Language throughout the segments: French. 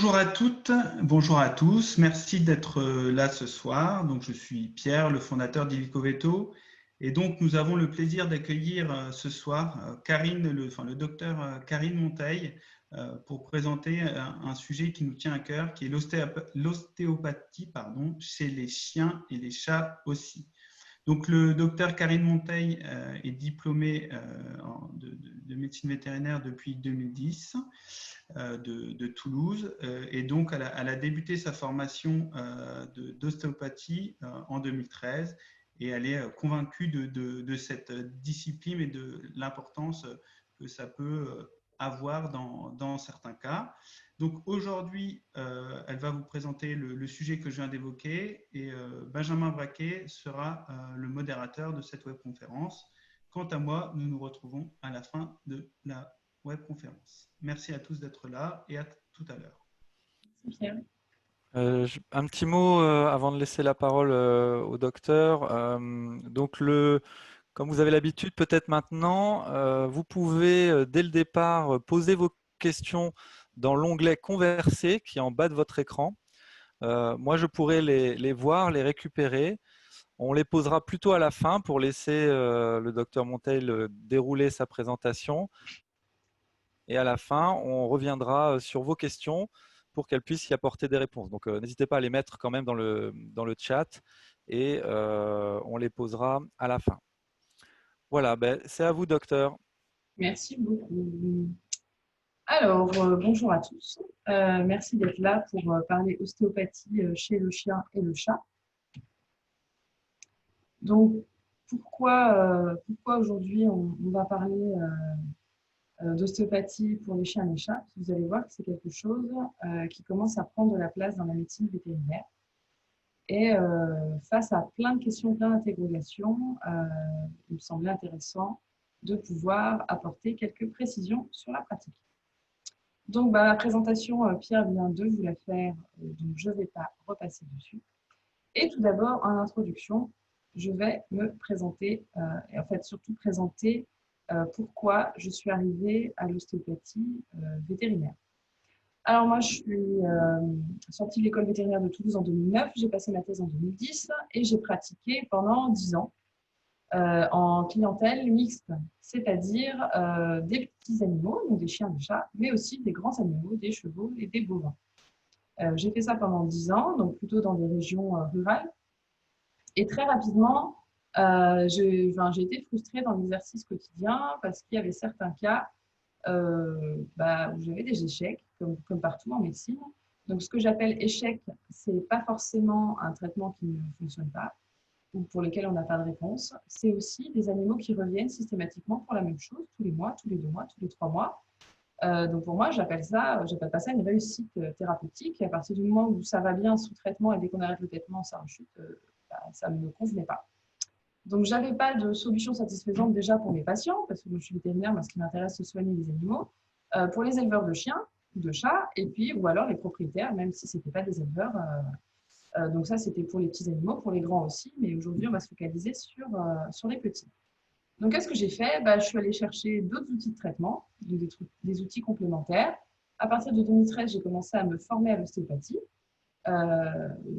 Bonjour à toutes, bonjour à tous. Merci d'être là ce soir. Donc, je suis Pierre, le fondateur d'Illico Veto. Et donc, nous avons le plaisir d'accueillir ce soir Karine, le docteur Karine Monteil, pour présenter un sujet qui nous tient à cœur, qui est l'ostéopathie, chez les chiens et les chats aussi. Donc, le docteur Karine Monteil est diplômé de médecine vétérinaire depuis 2010 de Toulouse. Et donc, elle a débuté sa formation d'ostéopathie en 2013. Et elle est convaincue de cette discipline et de l'importance que ça peut avoir dans certains cas. Donc aujourd'hui, elle va vous présenter le sujet que je viens d'évoquer et Benjamin Braquet sera le modérateur de cette webconférence. Quant à moi, nous nous retrouvons à la fin de la webconférence. Merci à tous d'être là et à tout à l'heure. Un petit mot avant de laisser la parole au docteur. Comme vous avez l'habitude peut-être maintenant, vous pouvez dès le départ poser vos questions dans l'onglet Converser qui est en bas de votre écran. Moi, je pourrai les voir, les récupérer. On les posera plutôt à la fin pour laisser le docteur Monteil dérouler sa présentation. Et à la fin, on reviendra sur vos questions pour qu'elle puisse y apporter des réponses. Donc, n'hésitez pas à les mettre quand même dans le chat et on les posera à la fin. Voilà, c'est à vous, docteur. Merci beaucoup. Alors, bonjour à tous. Merci d'être là pour parler ostéopathie chez le chien et le chat. Donc, pourquoi aujourd'hui on va parler d'ostéopathie pour les chiens et les chats? Vous allez voir que c'est quelque chose qui commence à prendre de la place dans la médecine vétérinaire. Et face à plein de questions, plein d'interrogations, il me semblait intéressant de pouvoir apporter quelques précisions sur la pratique. Donc, la présentation, Pierre vient de vous la faire, donc je ne vais pas repasser dessus. Et tout d'abord, en introduction, je vais me présenter, et en fait surtout présenter pourquoi je suis arrivée à l'ostéopathie vétérinaire. Alors moi, je suis sortie de l'école vétérinaire de Toulouse en 2009, j'ai passé ma thèse en 2010 et j'ai pratiqué pendant 10 ans en clientèle mixte, c'est-à-dire des petits animaux, donc des chiens, des chats, mais aussi des grands animaux, des chevaux et des bovins. J'ai fait ça pendant 10 ans, donc plutôt dans des régions rurales. Et très rapidement, j'ai été frustrée dans l'exercice quotidien parce qu'il y avait certains cas où j'avais des échecs, comme partout en médecine. Donc, ce que j'appelle échec, ce n'est pas forcément un traitement qui ne fonctionne pas ou pour lequel on n'a pas de réponse. C'est aussi des animaux qui reviennent systématiquement pour la même chose, tous les mois, tous les 2 mois, tous les 3 mois. Donc, pour moi, j'appelle pas ça une réussite thérapeutique. Et à partir du moment où ça va bien sous traitement et dès qu'on arrête le traitement, ça rechute, ça ne me convenait pas. Donc, je n'avais pas de solution satisfaisante déjà pour mes patients, parce que moi, je suis vétérinaire, moi, ce qui m'intéresse, c'est soigner les animaux, pour les éleveurs de chiens ou de chats, et puis, ou alors les propriétaires, même si ce n'étaient pas des éleveurs. Donc, ça, c'était pour les petits animaux, pour les grands aussi, mais aujourd'hui, on va se focaliser sur les petits. Donc, qu'est-ce que j'ai fait? Je suis allée chercher d'autres outils de traitement, des outils complémentaires. À partir de 2013, j'ai commencé à me former à l'ostéopathie.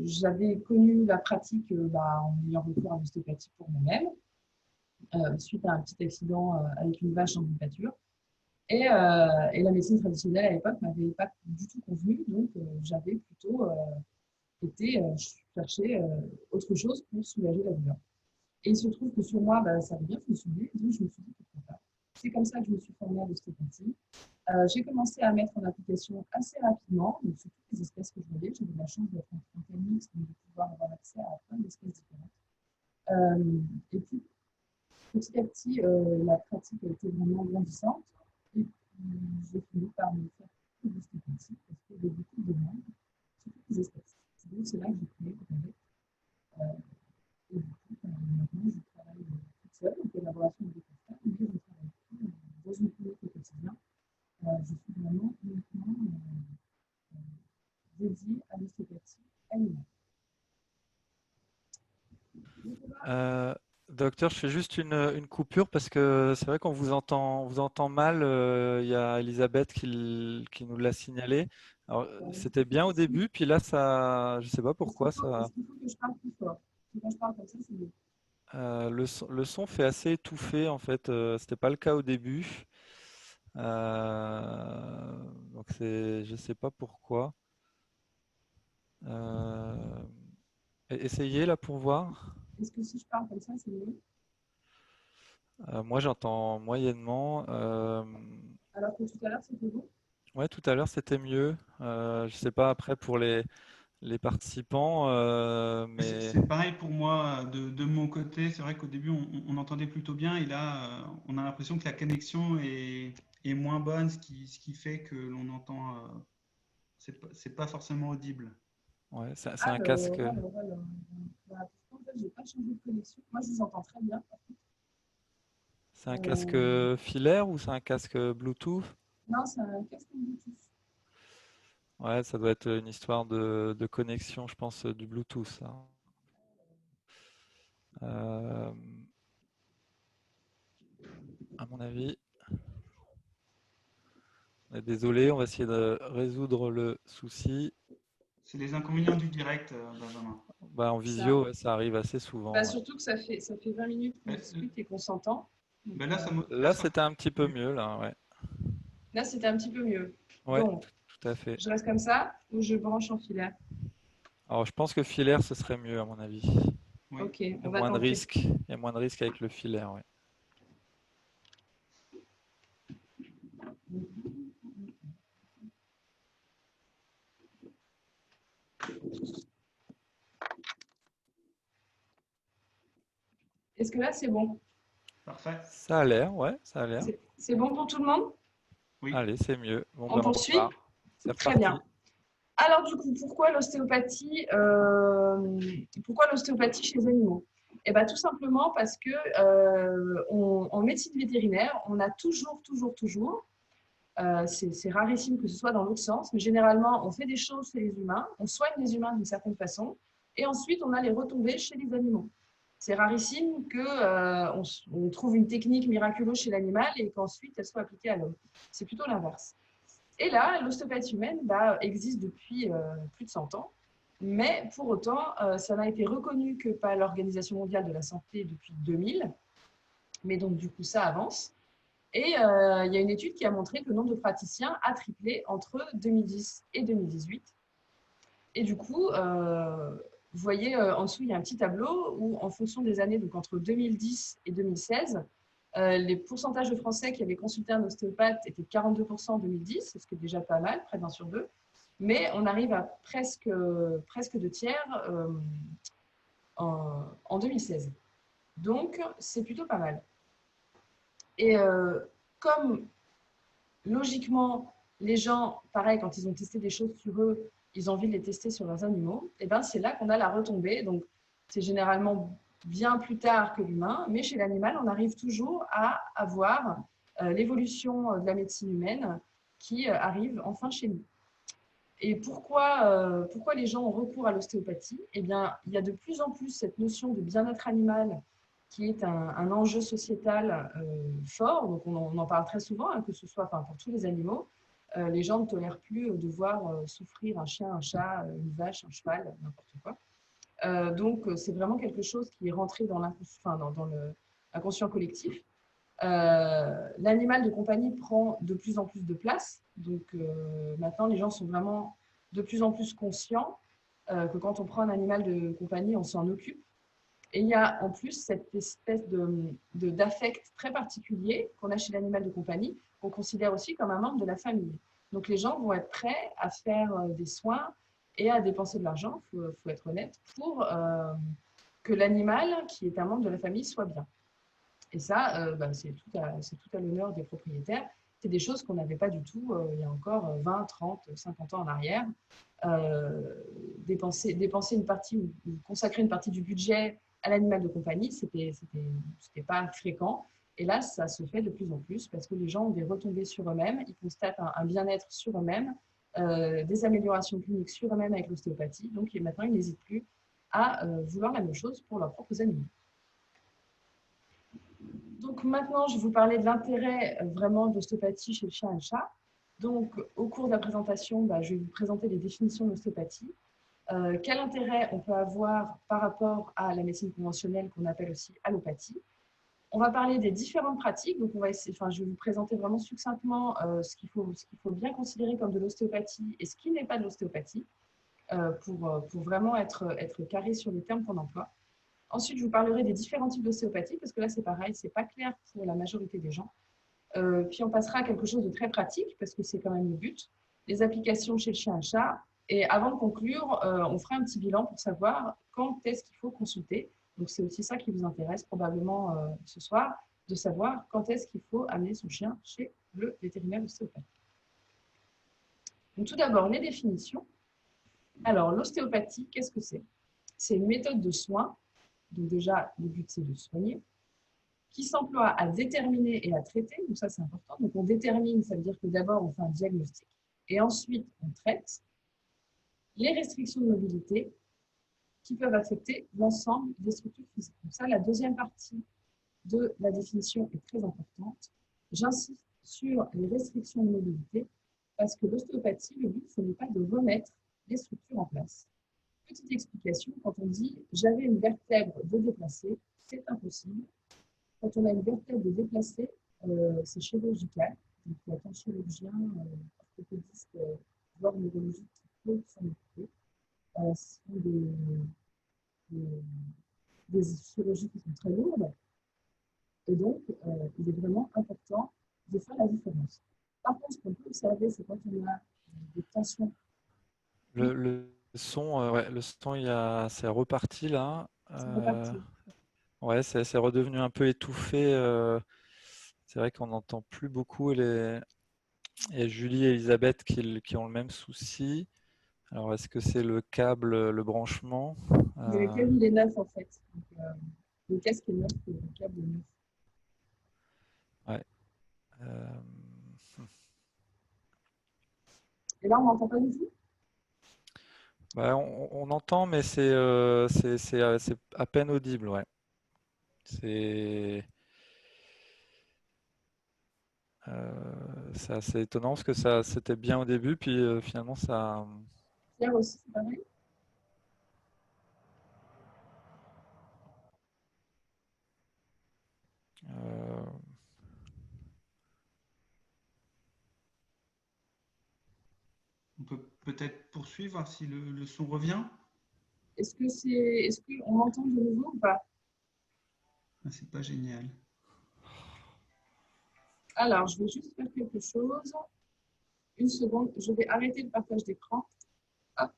J'avais connu la pratique en ayant recours à l'ostéopathie pour moi-même, suite à un petit accident avec une vache dans une pâture. Et la médecine traditionnelle à l'époque ne m'avait pas du tout convenu, donc j'avais plutôt été chercher autre chose pour soulager la douleur. Et il se trouve que sur moi, ça avait bien fonctionné, donc je me suis dit pourquoi pas. C'est comme ça que je me suis formée à l'ostéopathie. J'ai commencé à mettre en application assez rapidement, donc sur toutes les espèces que je voulais. J'ai eu la chance d'être en clientèle mixte, donc de pouvoir avoir accès à plein d'espèces différentes. Et puis, petit à petit, la pratique a été vraiment grandissante. Et puis, j'ai fini par me faire de l'ostéopathie parce qu'il y avait beaucoup de demandes sur toutes les espèces. Donc, c'est là que j'ai créé Copavet. Et du coup, maintenant, je travaille toute seule en collaboration avec des confrères, mais je travaille dans une clinique au quotidien. Je suis vraiment uniquement dédiée à l'ostéopathie animale. Docteur, je fais juste une coupure parce que c'est vrai qu'on vous entend mal. Il y a Elisabeth qui nous l'a signalé. Alors, c'était bien au début, puis là, ça, je ne sais pas pourquoi, ça, Est-ce qu'il faut que je parle plus fort? Quand je parle comme ça, c'est mieux. le son fait assez étouffé, en fait. Ce n'était pas le cas au début. Donc, je ne sais pas pourquoi. Euh, Essayez là pour voir. Est-ce que si je parle comme ça, c'est mieux? Moi, j'entends moyennement. Alors que tout à l'heure, c'était bon? Ouais, tout à l'heure, c'était mieux. Je sais pas après pour les participants, mais C'est pareil pour moi de mon côté. C'est vrai qu'au début, on entendait plutôt bien et là, on a l'impression que la connexion est moins bonne, ce qui fait que l'on entend, c'est pas forcément audible. ouais, c'est un casque. Alors. Voilà, en fait, j'ai pas changé de connexion. Moi, je vous entends très bien. C'est un casque Euh, filaire ou c'est un casque Bluetooth? non, c'est un casque Bluetooth. Ouais, ça doit être une histoire de connexion, je pense, du Bluetooth, ça. Euh, à mon avis. Désolé, on va essayer de résoudre le souci. C'est les inconvénients du direct, Benjamin. Bah, en Ça, visio, ouais, ça arrive assez souvent. bah, Ouais. surtout que ça fait 20 minutes qu'on Ben, discute et qu'on s'entend. Donc, ben là, là, Là, ça c'était un petit peu mieux. mieux, là, ouais. là, c'était un petit peu mieux. Ouais, Donc, tout à fait. je reste comme ça ou je branche en filaire? Alors, je pense que filaire, ce serait mieux, à mon avis. Oui. Ok, Il y a on va moins de tenter. risques. Il y a moins de risques avec le filaire, ouais. Est-ce que là, c'est bon? Parfait. Ça a l'air, ouais, ça a l'air. C'est bon pour tout le monde? Oui. Allez, c'est mieux. Bon, On ben, on poursuit? repart. C'est Très bien. reparti. Alors, du coup, pourquoi l'ostéopathie chez les animaux? Eh bien, tout simplement parce que en médecine vétérinaire, on a toujours, c'est rarissime que ce soit dans l'autre sens, mais généralement, on fait des choses chez les humains, on soigne les humains d'une certaine façon, et ensuite, on a les retombées chez les animaux. C'est rarissime qu'on trouve une technique miraculeuse chez l'animal et qu'ensuite, elle soit appliquée à l'homme. C'est plutôt l'inverse. Et là, l'ostéopathie humaine existe depuis plus de 100 ans, mais pour autant, ça n'a été reconnu que par l'Organisation mondiale de la santé depuis 2000, mais donc du coup, ça avance. Et il y a une étude qui a montré que le nombre de praticiens a triplé entre 2010 et 2018. Et du coup, vous voyez en dessous, il y a un petit tableau où, en fonction des années, donc entre 2010 et 2016, les pourcentages de Français qui avaient consulté un ostéopathe étaient de 42% en 2010, ce qui est déjà pas mal, près d'un sur deux. Mais on arrive à presque 2 tiers en 2016. Donc, c'est plutôt pas mal. Et comme logiquement, les gens, pareil, quand ils ont testé des choses sur eux, ils ont envie de les tester sur leurs animaux, et ben c'est là qu'on a la retombée. Donc, c'est généralement bien plus tard que l'humain, mais chez l'animal, on arrive toujours à avoir l'évolution de la médecine humaine qui arrive enfin chez nous. Et pourquoi les gens ont recours à l'ostéopathie? Eh bien, il y a de plus en plus cette notion de bien-être animal qui est un enjeu sociétal fort. Donc, on en parle très souvent, hein, que ce soit pour tous les animaux. Les gens ne tolèrent plus de voir souffrir un chien, un chat, une vache, un cheval, n'importe quoi. Donc, c'est vraiment quelque chose qui est rentré dans l'inconscient collectif. L'animal de compagnie prend de plus en plus de place. Donc, maintenant, les gens sont vraiment de plus en plus conscients que quand on prend un animal de compagnie, on s'en occupe. Et il y a en plus cette espèce d'affect très particulier qu'on a chez l'animal de compagnie, qu'on considère aussi comme un membre de la famille. Donc les gens vont être prêts à faire des soins et à dépenser de l'argent, il faut être honnête, pour que l'animal, qui est un membre de la famille, soit bien. Et ça, c'est tout à l'honneur des propriétaires. C'est des choses qu'on n'avait pas du tout il y a encore 20, 30, 50 ans en arrière. Dépenser une partie ou consacrer une partie du budget à l'animal de compagnie, c'était pas fréquent. Et là, ça se fait de plus en plus parce que les gens ont des retombées sur eux-mêmes, ils constatent un bien-être sur eux-mêmes, des améliorations cliniques sur eux-mêmes avec l'ostéopathie. Donc maintenant, ils n'hésitent plus à vouloir la même chose pour leurs propres animaux. Donc maintenant, je vais vous parler de l'intérêt vraiment de l'ostéopathie chez le chien et le chat. Donc, au cours de la présentation, je vais vous présenter les définitions de l'ostéopathie. Quel intérêt on peut avoir par rapport à la médecine conventionnelle qu'on appelle aussi allopathie. On va parler des différentes pratiques. Donc, je vais vous présenter vraiment succinctement ce qu'il faut bien considérer comme de l'ostéopathie et ce qui n'est pas de l'ostéopathie pour vraiment être carré sur les termes qu'on emploie. Ensuite, je vous parlerai des différents types d'ostéopathie parce que là, c'est pareil, ce n'est pas clair pour la majorité des gens. Puis, on passera à quelque chose de très pratique parce que c'est quand même le but. Les applications chez le chien et le chat. Et avant de conclure, on fera un petit bilan pour savoir quand est-ce qu'il faut consulter. Donc, c'est aussi ça qui vous intéresse probablement ce soir, de savoir quand est-ce qu'il faut amener son chien chez le vétérinaire ostéopathe. Donc, tout d'abord, les définitions. Alors, l'ostéopathie, qu'est-ce que c'est? C'est une méthode de soin, donc déjà, le but, c'est de soigner, qui s'emploie à déterminer et à traiter, donc ça, c'est important. Donc, on détermine, ça veut dire que d'abord, on fait un diagnostic, et ensuite, on traite les restrictions de mobilité qui peuvent affecter l'ensemble des structures physiques. Donc ça, la deuxième partie de la définition est très importante. J'insiste sur les restrictions de mobilité parce que l'ostéopathie, le but, ce n'est pas de remettre les structures en place. Petite explication, quand on dit « j'avais une vertèbre de déplacer », c'est impossible. Quand on a une vertèbre de déplacer, c'est chirurgical. Donc, il y a qu'un chirurgien, orthopédiste, voire neurologique qui peut s'en occuper. Ce sont des chirurgies qui sont très lourdes. Et donc, il est vraiment important de faire la différence. Par contre, ce qu'on peut observer, c'est quand on a des tensions. Le son, c'est reparti là. C'est reparti. Ouais, c'est redevenu un peu étouffé. C'est vrai qu'on n'entend plus beaucoup et Julie et Elisabeth qui ont le même souci. Alors, est-ce que c'est le câble, le branchement? Le câble, il est neuf en fait. Donc, le casque est neuf et le câble est neuf. Ouais. Et là, on n'entend pas du tout? On entend, mais c'est à peine audible, ouais. C'est assez étonnant parce que c'était bien au début, puis finalement ça. Pierre aussi, c'est pareil? On peut peut-être poursuivre, voir si le son revient. Est-ce qu'on m'entend de nouveau ou pas? Ah, c'est pas génial. Alors, je vais juste faire quelque chose. Une seconde, je vais arrêter le partage d'écran. Hop.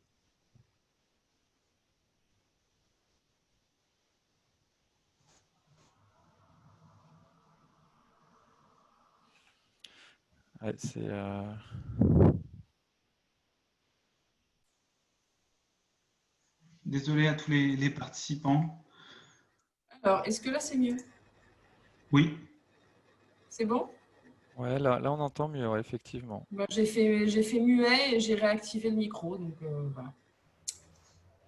Ouais, c'est. Désolé à tous les participants. Alors, est-ce que là, c'est mieux? Oui. C'est bon? Ouais, là on entend mieux, ouais, effectivement. Bon, j'ai fait muet et j'ai réactivé le micro. Donc, voilà.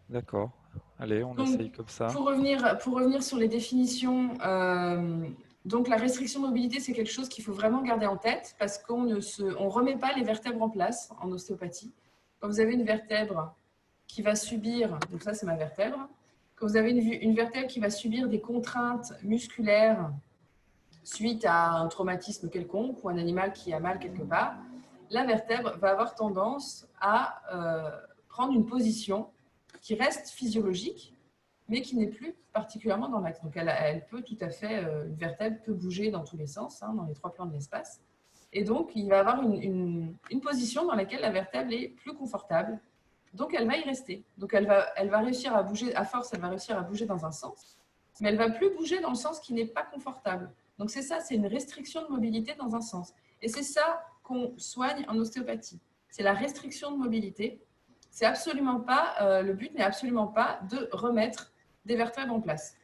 D'accord. Allez, on Donc, essaye comme ça. Pour revenir sur les définitions, donc la restriction de mobilité, c'est quelque chose qu'il faut vraiment garder en tête parce qu'on ne remet pas les vertèbres en place en ostéopathie. Quand vous avez une vertèbre qui va subir, donc ça c'est ma vertèbre, quand vous avez une vertèbre qui va subir des contraintes musculaires suite à un traumatisme quelconque ou un animal qui a mal quelque part, la vertèbre va avoir tendance à prendre une position qui reste physiologique, mais qui n'est plus particulièrement dans l'axe. Donc, elle peut tout à fait, une vertèbre peut bouger dans tous les sens, hein, dans les trois plans de l'espace. Et donc, il va avoir une position dans laquelle la vertèbre est plus confortable. Donc, elle va y rester. Donc, elle va réussir à bouger, à force, elle va réussir à bouger dans un sens, mais elle ne va plus bouger dans le sens qui n'est pas confortable. Donc, c'est ça, c'est une restriction de mobilité dans un sens. Et c'est ça qu'on soigne en ostéopathie. C'est la restriction de mobilité. C'est absolument pas, le but n'est absolument pas de remettre des vertèbres en place.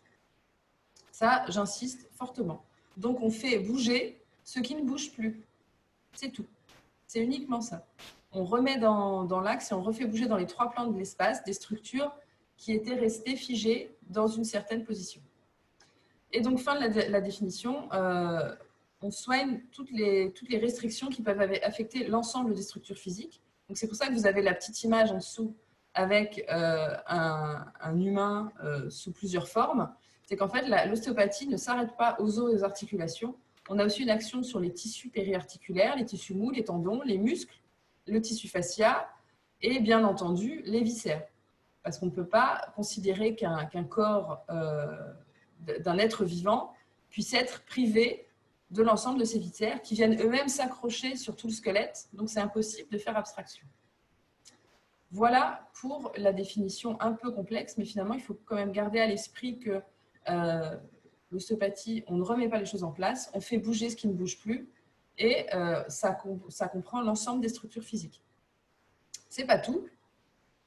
Ça, j'insiste fortement. Donc, on fait bouger ce qui ne bouge plus. C'est tout. C'est uniquement ça. On remet dans l'axe et on refait bouger dans les trois plans de l'espace des structures qui étaient restées figées dans une certaine position. Et donc, fin de la définition, on soigne toutes les restrictions qui peuvent affecter l'ensemble des structures physiques. Donc, c'est pour ça que vous avez la petite image en dessous avec un humain sous plusieurs formes. C'est qu'en fait, l'ostéopathie ne s'arrête pas aux os et aux articulations. On a aussi une action sur les tissus périarticulaires, les tissus mous, les tendons, les muscles, le tissu fascia et bien entendu les viscères. Parce qu'on ne peut pas considérer qu'un corps d'un être vivant puisse être privé de l'ensemble de ces viscères qui viennent eux-mêmes s'accrocher sur tout le squelette. Donc, c'est impossible de faire abstraction. Voilà pour la définition un peu complexe, mais finalement, il faut quand même garder à l'esprit que l'ostéopathie, on ne remet pas les choses en place, on fait bouger ce qui ne bouge plus, et ça comprend l'ensemble des structures physiques. Ce n'est pas tout.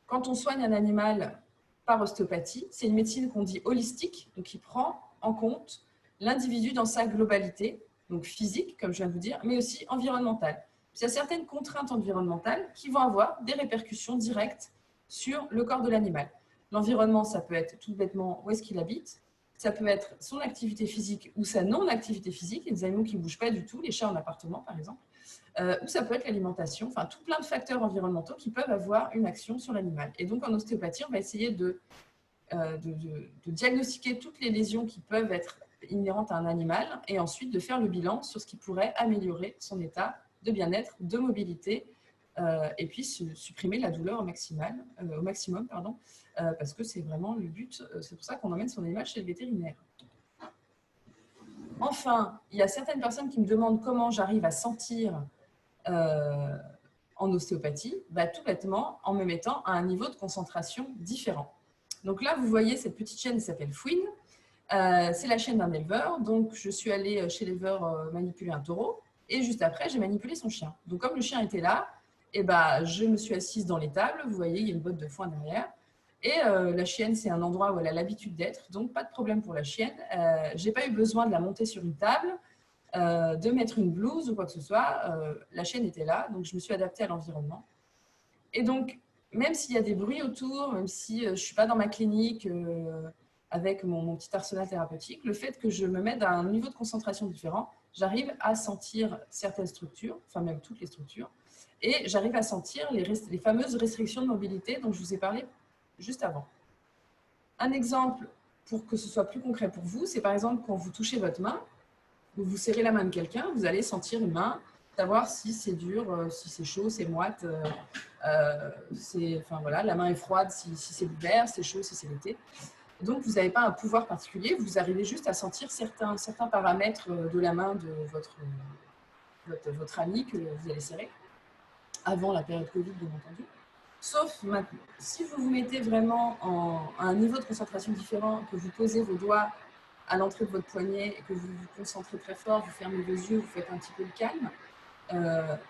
Quand on soigne un animal par ostéopathie, c'est une médecine qu'on dit holistique, donc qui prend en compte l'individu dans sa globalité, donc physique, comme je viens de vous dire, mais aussi environnementale. Il y a certaines contraintes environnementales qui vont avoir des répercussions directes sur le corps de l'animal. L'environnement, ça peut être tout bêtement où est-ce qu'il habite, ça peut être son activité physique ou sa non-activité physique, il y a des animaux qui ne bougent pas du tout, les chats en appartement par exemple, ou ça peut être l'alimentation, enfin tout plein de facteurs environnementaux qui peuvent avoir une action sur l'animal. Et donc en ostéopathie, on va essayer de diagnostiquer toutes les lésions qui peuvent être inhérentes à un animal et ensuite de faire le bilan sur ce qui pourrait améliorer son état de bien-être, de mobilité, et puis supprimer la douleur au maximum, parce que c'est vraiment le but. C'est pour ça qu'on emmène son animal chez le vétérinaire. Enfin, il y a certaines personnes qui me demandent comment j'arrive à sentir en ostéopathie. Tout bêtement, en me mettant à un niveau de concentration différent. Donc là, vous voyez cette petite chaîne qui s'appelle Fouine. C'est la chaîne d'un éleveur. Donc, je suis allée chez l'éleveur manipuler un taureau. Et juste après, j'ai manipulé son chien. Donc, comme le chien était là, je me suis assise dans l'étable. Vous voyez, il y a une botte de foin derrière. Et la chienne, c'est un endroit où elle a l'habitude d'être. Donc, pas de problème pour la chienne. Je n'ai pas eu besoin de la monter sur une table, de mettre une blouse ou quoi que ce soit. La chienne était là. Donc, je me suis adaptée à l'environnement. Et donc, même s'il y a des bruits autour, même si je ne suis pas dans ma clinique avec mon petit arsenal thérapeutique, le fait que je me mette à un niveau de concentration différent, j'arrive à sentir certaines structures, enfin même toutes les structures, et j'arrive à sentir les fameuses restrictions de mobilité dont je vous ai parlé juste avant. Un exemple, pour que ce soit plus concret pour vous, c'est par exemple quand vous touchez votre main, vous serrez la main de quelqu'un, vous allez sentir une main, savoir si c'est dur, si c'est chaud, c'est moite, voilà, la main est froide si c'est l'hiver, c'est chaud si c'est l'été. Donc, vous n'avez pas un pouvoir particulier, vous arrivez juste à sentir certains paramètres de la main de votre ami que vous allez serrer, avant la période Covid, bien entendu. Sauf maintenant, si vous vous mettez vraiment à un niveau de concentration différent, que vous posez vos doigts à l'entrée de votre poignet et que vous vous concentrez très fort, vous fermez vos yeux, vous faites un petit peu le calme,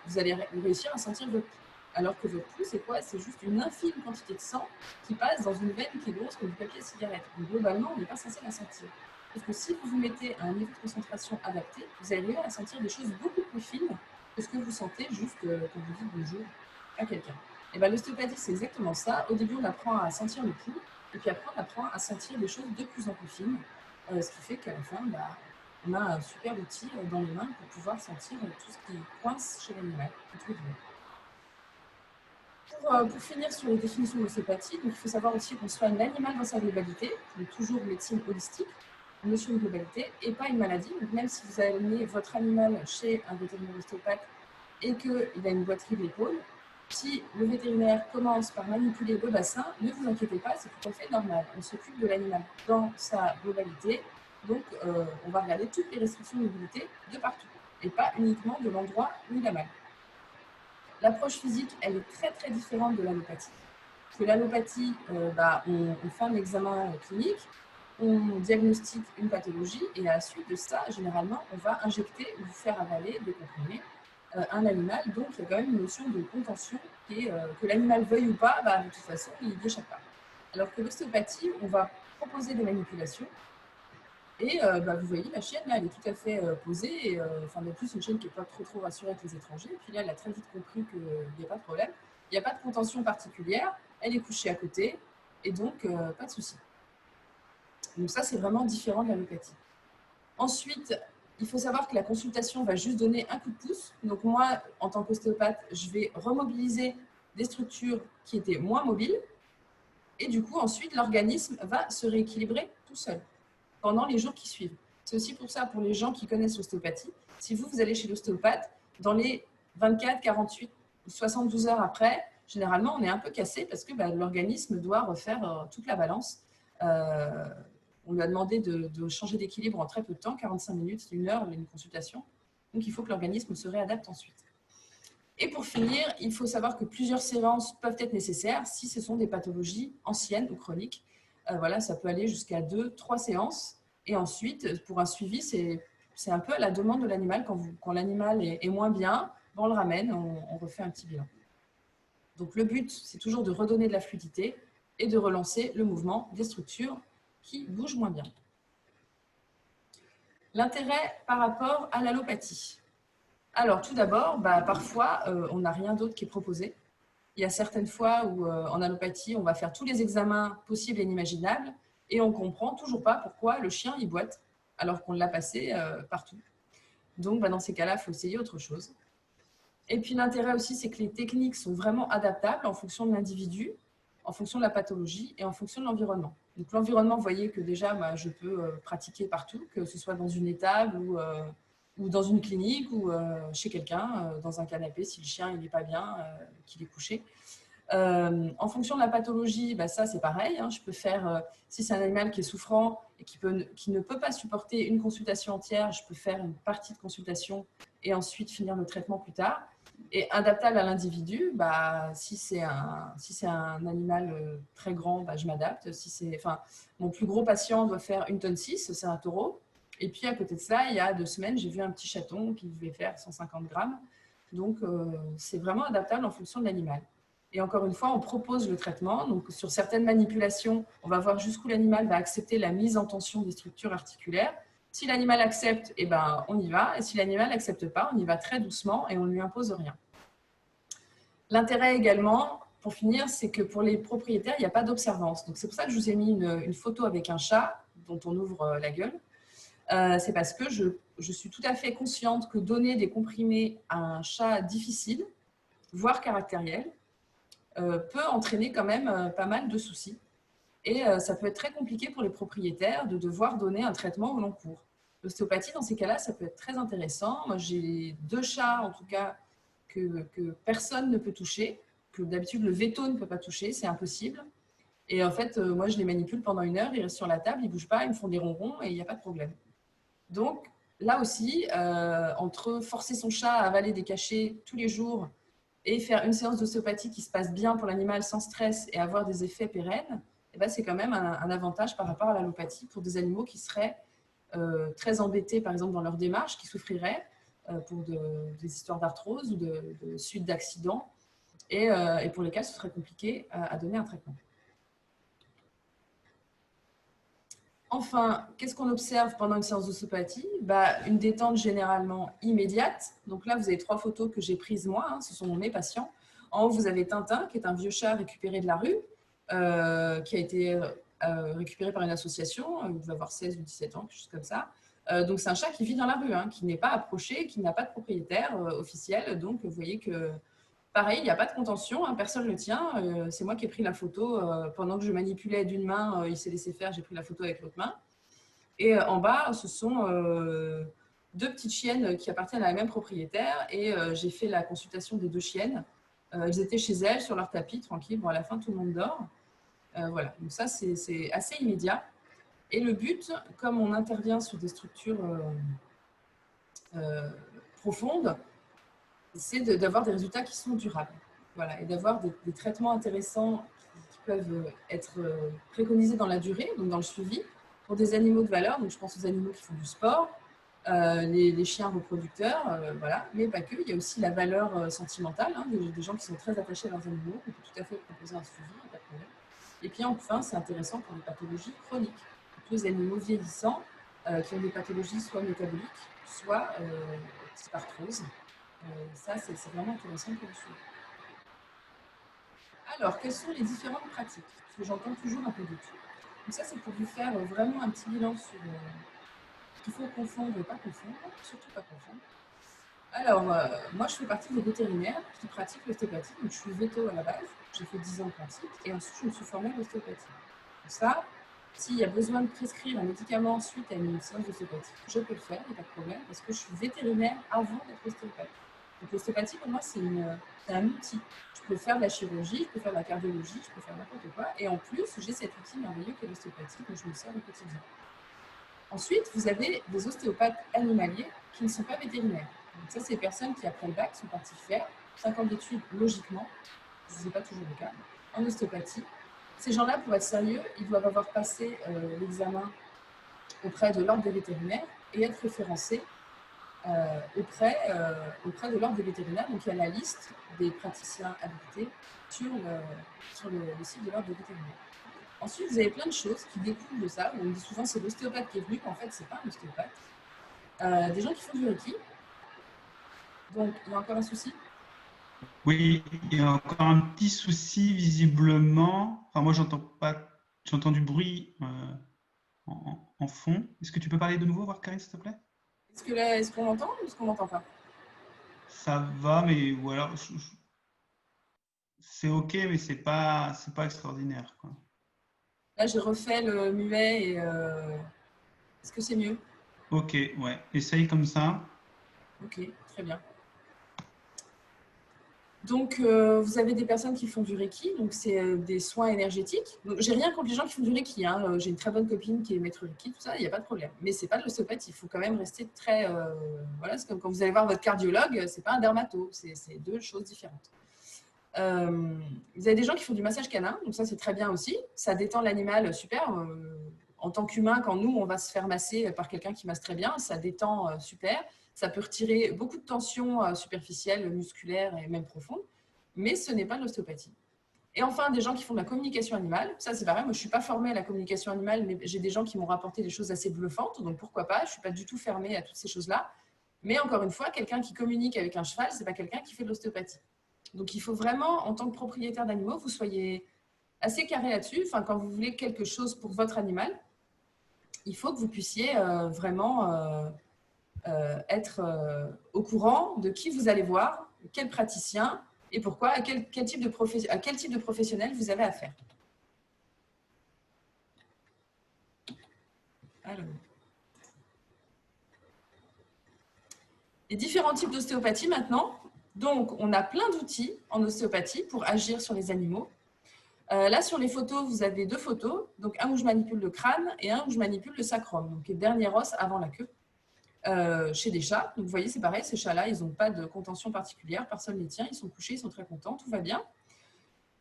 vous allez réussir à sentir votre pouls. Alors que votre pouls, c'est quoi? C'est juste une infime quantité de sang qui passe dans une veine qui est grosse comme du papier à cigarette. Donc, globalement, on n'est pas censé la sentir. Parce que si vous vous mettez à un niveau de concentration adapté, vous allez arriver à sentir des choses beaucoup plus fines que ce que vous sentez juste quand vous dites bonjour à quelqu'un. Et l'ostéopathie, c'est exactement ça. Au début, on apprend à sentir le pouls, et puis après, on apprend à sentir des choses de plus en plus fines, ce qui fait qu'à la fin, on a un super outil dans les mains pour pouvoir sentir tout ce qui coince chez l'animal. Pour finir sur les définitions de l'ostéopathie, il faut savoir aussi qu'on soigne l'animal dans sa globalité, donc toujours médecine holistique, notion de globalité, et pas une maladie. Donc même si vous amenez votre animal chez un vétérinaire ostéopathe et qu'il a une boiterie de l'épaule, si le vétérinaire commence par manipuler le bassin, ne vous inquiétez pas, c'est tout à fait normal. On s'occupe de l'animal dans sa globalité, donc on va regarder toutes les restrictions de mobilité de partout, et pas uniquement de l'endroit où il a mal. L'approche physique, elle est très très différente de l'allopathie. Parce que l'allopathie, on fait un examen clinique, on diagnostique une pathologie et à la suite de ça, généralement, on va injecter ou faire avaler des comprimés un animal. Donc, il y a quand même une notion de contention qui est que l'animal veuille ou pas, de toute façon, il n'y échappe pas. Alors que l'ostéopathie, on va proposer des manipulations. Et vous voyez, la chienne, là, elle est tout à fait posée. Et, de plus, une chienne qui n'est pas trop rassurée avec les étrangers. Et puis là, elle a très vite compris qu'il n'y a pas de problème. Il n'y a pas de contention particulière. Elle est couchée à côté. Et donc, pas de souci. Donc ça, c'est vraiment différent de l'allopathie. Ensuite, il faut savoir que la consultation va juste donner un coup de pouce. Donc moi, en tant qu'ostéopathe, je vais remobiliser des structures qui étaient moins mobiles. Et du coup, ensuite, l'organisme va se rééquilibrer tout seul pendant les jours qui suivent. C'est aussi pour ça, pour les gens qui connaissent l'ostéopathie, si vous allez chez l'ostéopathe, dans les 24, 48 ou 72 heures après, généralement, on est un peu cassé parce que l'organisme doit refaire toute la balance. On lui a demandé de changer d'équilibre en très peu de temps, 45 minutes, 1 heure, une consultation. Donc, il faut que l'organisme se réadapte ensuite. Et pour finir, il faut savoir que plusieurs séances peuvent être nécessaires si ce sont des pathologies anciennes ou chroniques. Voilà, ça peut aller jusqu'à 2, 3 séances. Et ensuite, pour un suivi, c'est un peu à la demande de l'animal. Quand l'animal est moins bien, on le ramène, on refait un petit bilan. Donc le but, c'est toujours de redonner de la fluidité et de relancer le mouvement des structures qui bougent moins bien. L'intérêt par rapport à l'allopathie. Alors, tout d'abord, parfois, on n'a rien d'autre qui est proposé. Il y a certaines fois où, en allopathie, on va faire tous les examens possibles et inimaginables et on ne comprend toujours pas pourquoi le chien il boite alors qu'on l'a passé partout. Donc, dans ces cas-là, il faut essayer autre chose. Et puis, l'intérêt aussi, c'est que les techniques sont vraiment adaptables en fonction de l'individu, en fonction de la pathologie et en fonction de l'environnement. Donc, l'environnement, vous voyez que déjà, je peux pratiquer partout, que ce soit dans une étable ou dans une clinique ou chez quelqu'un, dans un canapé, si le chien il n'est pas bien, qu'il est couché. En fonction de la pathologie, ça c'est pareil. Je peux faire, si c'est un animal qui est souffrant et qui ne peut pas supporter une consultation entière, je peux faire une partie de consultation et ensuite finir le traitement plus tard. Et adaptable à l'individu, si c'est un animal très grand, je m'adapte. Mon plus gros patient doit faire 1,6 tonne, c'est un taureau. Et puis à côté de ça, il y a 2 semaines, j'ai vu un petit chaton qui devait faire 150 grammes. Donc c'est vraiment adaptable en fonction de l'animal. Et encore une fois, on propose le traitement. Donc sur certaines manipulations, on va voir jusqu'où l'animal va accepter la mise en tension des structures articulaires. Si l'animal accepte, on y va. Et si l'animal n'accepte pas, on y va très doucement et on ne lui impose rien. L'intérêt également, pour finir, c'est que pour les propriétaires, il n'y a pas d'observance. Donc c'est pour ça que je vous ai mis une photo avec un chat dont on ouvre la gueule. C'est parce que je suis tout à fait consciente que donner des comprimés à un chat difficile, voire caractériel, peut entraîner quand même pas mal de soucis. Et ça peut être très compliqué pour les propriétaires de devoir donner un traitement au long cours. L'ostéopathie, dans ces cas-là, ça peut être très intéressant. Moi, j'ai 2 chats, en tout cas, que personne ne peut toucher, que d'habitude, le veto ne peut pas toucher, c'est impossible. Et en fait, moi, je les manipule pendant 1 heure, ils restent sur la table, ils ne bougent pas, ils me font des ronrons et il n'y a pas de problème. Donc, là aussi, entre forcer son chat à avaler des cachets tous les jours et faire une séance d'ostéopathie qui se passe bien pour l'animal sans stress et avoir des effets pérennes, c'est quand même un avantage par rapport à l'allopathie pour des animaux qui seraient très embêtés, par exemple, dans leur démarche, qui souffriraient pour des histoires d'arthrose ou de suite d'accidents et pour lesquels ce serait compliqué à donner un traitement. Enfin, qu'est-ce qu'on observe pendant une séance d'ostéopathie? Une détente généralement immédiate. Donc là, vous avez 3 photos que j'ai prises moi, ce sont mes patients. En haut, vous avez Tintin, qui est un vieux chat récupéré de la rue, qui a été récupéré par une association, il doit avoir 16 ou 17 ans, quelque chose comme ça. Donc c'est un chat qui vit dans la rue, qui n'est pas approché, qui n'a pas de propriétaire officiel. Donc vous voyez que pareil, il n'y a pas de contention, personne ne le tient. C'est moi qui ai pris la photo. Pendant que je manipulais d'une main, il s'est laissé faire, j'ai pris la photo avec l'autre main. Et en bas, ce sont 2 petites chiennes qui appartiennent à la même propriétaire. Et j'ai fait la consultation des 2 chiennes. Elles étaient chez elles, sur leur tapis, tranquille. Bon, à la fin, tout le monde dort. Voilà, donc ça, c'est assez immédiat. Et le but, comme on intervient sur des structures profondes, c'est d'avoir des résultats qui sont durables. Voilà, et d'avoir des traitements intéressants qui peuvent être préconisés dans la durée, donc dans le suivi, pour des animaux de valeur. Donc je pense aux animaux qui font du sport, les chiens reproducteurs, voilà, mais pas que. Il y a aussi la valeur sentimentale, des gens qui sont très attachés à leurs animaux. On peut tout à fait proposer un suivi, pas de problème. Et puis enfin, c'est intéressant pour les pathologies chroniques. Tous les animaux vieillissants qui ont des pathologies soit métaboliques, soit type arthrose. Ça, c'est vraiment intéressant pour le suivre. Alors, quelles sont les différentes pratiques? Parce que j'entends toujours un peu de tout. Donc ça, c'est pour vous faire vraiment un petit bilan qu'il faut confondre et pas confondre, surtout pas confondre. Alors, moi, je fais partie des vétérinaires qui pratiquent l'ostéopathie. Donc, je suis véto à la base. J'ai fait 10 ans de pratique et ensuite, je me suis formée à l'ostéopathie. Pour ça, s'il y a besoin de prescrire un médicament suite à une séance d'ostéopathie, je peux le faire, il n'y a pas de problème, parce que je suis vétérinaire avant d'être ostéopathe. Donc, l'ostéopathie, pour moi, c'est un outil. Je peux faire de la chirurgie, je peux faire de la cardiologie, je peux faire n'importe quoi. Et en plus, j'ai cet outil merveilleux qu'est l'ostéopathie, dont je me sers au quotidien. Ensuite, vous avez des ostéopathes animaliers qui ne sont pas vétérinaires. Donc ça, c'est les personnes qui, après le bac, sont parties faire 5 ans d'études, logiquement, ce n'est pas toujours le cas, en ostéopathie. Ces gens-là, pour être sérieux, ils doivent avoir passé l'examen auprès de l'ordre des vétérinaires et être référencés auprès de l'ordre des vétérinaires. Donc, il y a la liste des praticiens habilités sur le site de l'ordre des vétérinaires. Ensuite, vous avez plein de choses qui découlent de ça. On dit souvent c'est l'ostéopathe qui est venu, mais en fait, ce n'est pas un ostéopathe. Des gens qui font du Reiki. Donc, il y a encore un souci? Oui, il y a encore un petit souci visiblement. Enfin, moi, j'entends du bruit en fond. Est-ce que tu peux parler de nouveau, voir Karine, s'il te plaît? Est-ce qu'on m'entend ou est-ce qu'on m'entend pas? Ça va, mais ou alors c'est ok, mais c'est pas extraordinaire, quoi. Là, j'ai refait le muet et est-ce que c'est mieux? Ok, ouais. Essaye comme ça. Ok, très bien. Donc, vous avez des personnes qui font du Reiki, donc c'est des soins énergétiques. Donc, j'ai rien contre les gens qui font du Reiki. Hein. J'ai une très bonne copine qui est maître Reiki, tout ça, il n'y a pas de problème. Mais c'est pas de l'ostéopathie. Il faut quand même rester très. Voilà, c'est comme quand vous allez voir votre cardiologue, c'est pas un dermato, c'est deux choses différentes. Vous avez des gens qui font du massage canin, donc ça c'est très bien aussi. Ça détend l'animal, super. En tant qu'humain, quand nous on va se faire masser par quelqu'un qui masse très bien, ça détend super. Ça peut retirer beaucoup de tensions superficielles, musculaires et même profondes, mais ce n'est pas de l'ostéopathie. Et enfin, des gens qui font de la communication animale. Ça, c'est pareil. Moi, je ne suis pas formée à la communication animale, mais j'ai des gens qui m'ont rapporté des choses assez bluffantes, donc pourquoi pas. Je ne suis pas du tout fermée à toutes ces choses-là. Mais encore une fois, quelqu'un qui communique avec un cheval, ce n'est pas quelqu'un qui fait de l'ostéopathie. Donc, il faut vraiment, en tant que propriétaire d'animaux, vous soyez assez carré là-dessus. Enfin, quand vous voulez quelque chose pour votre animal, il faut que vous puissiez vraiment être au courant de qui vous allez voir, quel praticien et pourquoi, à quel type de professionnel vous avez affaire. Alors. Les différents types d'ostéopathie maintenant. Donc, on a plein d'outils en ostéopathie pour agir sur les animaux. Là, sur les photos, vous avez 2 photos. Donc, un où je manipule le crâne et un où je manipule le sacrum, donc le dernier os avant la queue, chez des chats. Donc, vous voyez, c'est pareil, ces chats-là, ils n'ont pas de contention particulière. Personne ne les tient, ils sont couchés, ils sont très contents, tout va bien.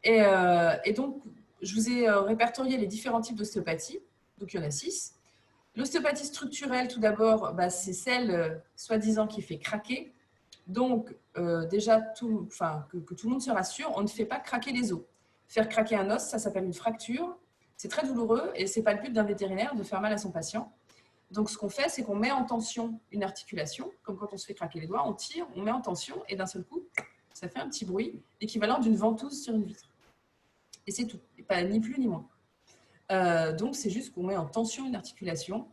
Et donc, je vous ai répertorié les différents types d'ostéopathie. Donc, il y en a 6. L'ostéopathie structurelle, tout d'abord, c'est celle, soi-disant, qui fait craquer. Donc, déjà, que tout le monde se rassure, on ne fait pas craquer les os. Faire craquer un os, ça s'appelle une fracture. C'est très douloureux et ce n'est pas le but d'un vétérinaire de faire mal à son patient. Donc, ce qu'on fait, c'est qu'on met en tension une articulation, comme quand on se fait craquer les doigts, on tire, on met en tension et d'un seul coup, ça fait un petit bruit, équivalent d'une ventouse sur une vitre. Et c'est tout, et pas ni plus ni moins. Donc, c'est juste qu'on met en tension une articulation.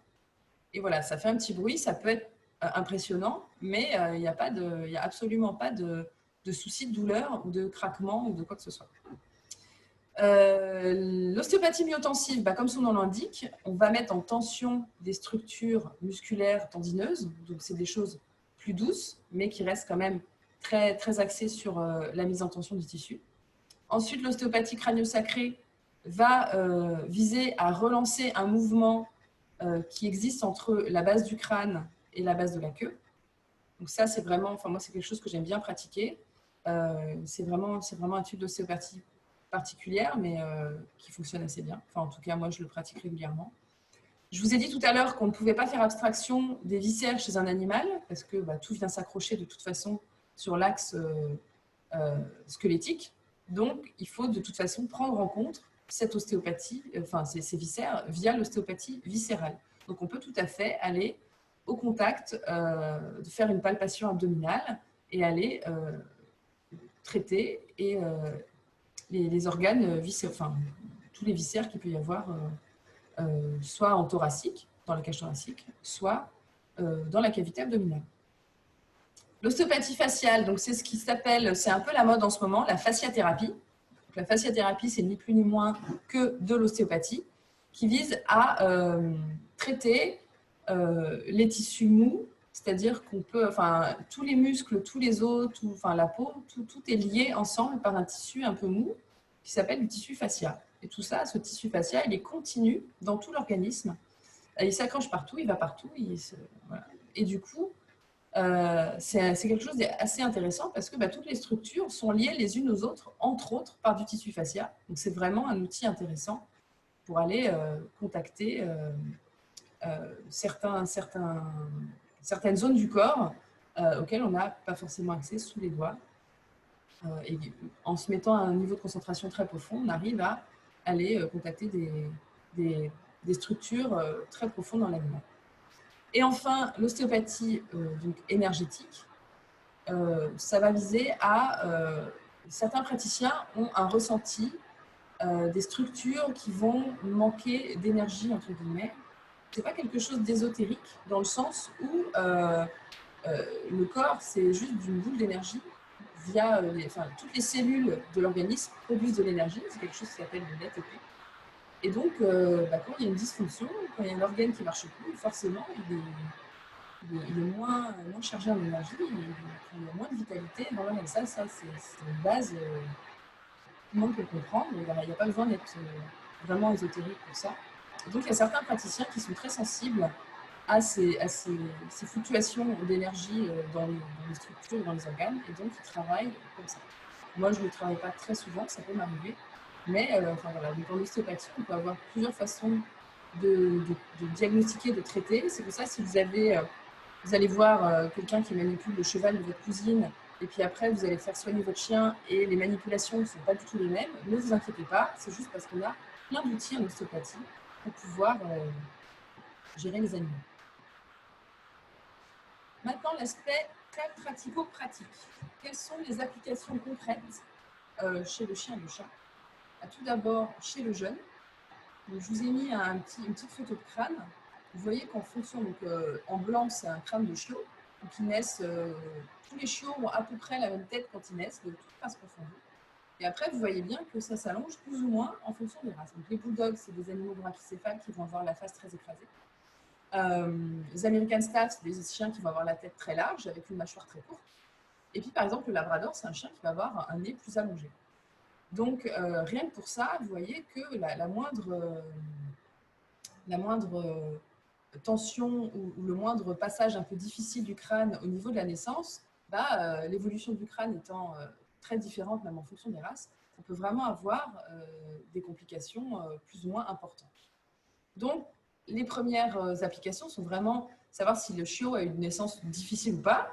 Et voilà, ça fait un petit bruit, ça peut être impressionnant, mais il n'y a absolument pas de souci de douleur ou de craquement ou de quoi que ce soit. L'ostéopathie myotensive, comme son nom l'indique, on va mettre en tension des structures musculaires tendineuses, donc c'est des choses plus douces, mais qui restent quand même très, très axées sur la mise en tension du tissu. Ensuite, l'ostéopathie crânio-sacrée va viser à relancer un mouvement qui existe entre la base du crâne et la base de la queue. Donc ça, c'est vraiment, moi, c'est quelque chose que j'aime bien pratiquer. C'est vraiment un type d'ostéopathie particulière, mais qui fonctionne assez bien. En tout cas, moi, je le pratique régulièrement. Je vous ai dit tout à l'heure qu'on ne pouvait pas faire abstraction des viscères chez un animal, parce que tout vient s'accrocher de toute façon sur l'axe squelettique. Donc, il faut de toute façon prendre en compte cette ostéopathie, ces viscères, via l'ostéopathie viscérale. Donc, on peut tout à fait aller au contact, de faire une palpation abdominale et aller traiter les organes viscéraux, tous les viscères qu'il peut y avoir, soit en thoracique, dans la cage thoracique, soit dans la cavité abdominale. L'ostéopathie faciale, donc c'est ce qui s'appelle, c'est un peu la mode en ce moment, la fasciathérapie. Donc, la fasciathérapie, c'est ni plus ni moins que de l'ostéopathie qui vise à traiter les tissus mous, c'est-à-dire qu'on peut, enfin, tous les muscles, tous les os, enfin, la peau, tout est lié ensemble par un tissu un peu mou qui s'appelle le tissu fascia. Et tout ça, ce tissu fascia, il est continu dans tout l'organisme. Il s'accroche partout, il va partout. Voilà. Et du coup, c'est quelque chose d'assez intéressant parce que toutes les structures sont liées les unes aux autres, entre autres par du tissu fascia. Donc, c'est vraiment un outil intéressant pour aller contacter certaines zones du corps auxquelles on n'a pas forcément accès sous les doigts. Et en se mettant à un niveau de concentration très profond, on arrive à aller contacter des structures très profondes dans l'animal. Et enfin, l'ostéopathie donc énergétique, ça va viser à… certains praticiens ont un ressenti des structures qui vont manquer d'énergie, entre guillemets. Ce n'est pas quelque chose d'ésotérique, dans le sens où le corps, c'est juste d'une boule d'énergie via toutes les cellules de l'organisme produisent de l'énergie. C'est quelque chose qui s'appelle le l'ATP. Et donc, quand il y a une dysfonction, quand il y a un organe qui ne marche plus, forcément, il est moins chargé en énergie, il y a moins de vitalité. Normalement, ça c'est une base, tout le monde peut comprendre. Il n'y a pas besoin d'être vraiment ésotérique pour ça. Et donc, il y a certains praticiens qui sont très sensibles à ces fluctuations d'énergie dans les structures, dans les organes, et donc ils travaillent comme ça. Moi, je ne le travaille pas très souvent, ça peut m'arriver, mais voilà. Donc, en ostéopathie, on peut avoir plusieurs façons de diagnostiquer, de traiter. C'est pour ça, si vous allez voir quelqu'un qui manipule le cheval de votre cousine, et puis après, vous allez faire soigner votre chien, et les manipulations ne sont pas du tout les mêmes, ne vous inquiétez pas, c'est juste parce qu'on a plein d'outils en ostéopathie pour pouvoir gérer les animaux. Maintenant, l'aspect très pratico-pratique. Quelles sont les applications concrètes chez le chien et le chat? Tout d'abord, chez le jeune. Donc, je vous ai mis une petite photo de crâne. Vous voyez qu'en fonction, donc, en blanc, c'est un crâne de chiot. Donc, ils naissent, tous les chiots ont à peu près la même tête quand ils naissent, de toute race confondue. Et après, vous voyez bien que ça s'allonge plus ou moins en fonction des races. Donc, les bulldogs, c'est des animaux brachycéphales qui vont avoir la face très écrasée. Les American Staff, c'est des chiens qui vont avoir la tête très large avec une mâchoire très courte. Et puis, par exemple, le Labrador, c'est un chien qui va avoir un nez plus allongé. Donc, rien que pour ça, vous voyez que la moindre tension ou le moindre passage un peu difficile du crâne au niveau de la naissance, l'évolution du crâne étant très différente, même en fonction des races, on peut vraiment avoir des complications plus ou moins importantes. Donc, les premières applications sont vraiment savoir si le chiot a eu une naissance difficile ou pas,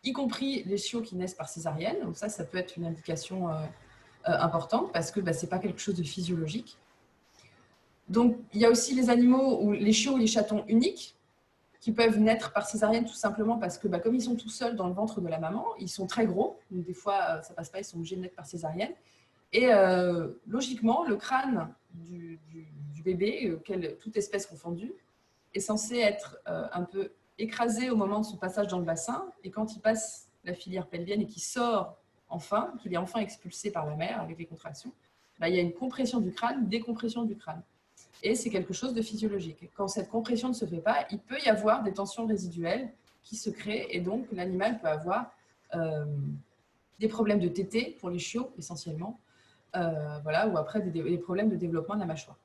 y compris les chiots qui naissent par césarienne. Donc ça peut être une indication importante parce que ce n'est pas quelque chose de physiologique. Donc, il y a aussi les animaux, ou les chiots ou les chatons uniques, qui peuvent naître par césarienne tout simplement parce que comme ils sont tout seuls dans le ventre de la maman, ils sont très gros, donc des fois ça ne passe pas, ils sont obligés de naître par césarienne. Et logiquement, le crâne du bébé, toute espèce confondue, est censé être un peu écrasé au moment de son passage dans le bassin. Et quand il passe la filière pelvienne et qu'il sort enfin, qu'il est enfin expulsé par la mère avec les contractions, il y a une compression du crâne, une décompression du crâne. Et c'est quelque chose de physiologique. Quand cette compression ne se fait pas, il peut y avoir des tensions résiduelles qui se créent et donc l'animal peut avoir des problèmes de tétée pour les chiots essentiellement, ou après des problèmes de développement de la mâchoire.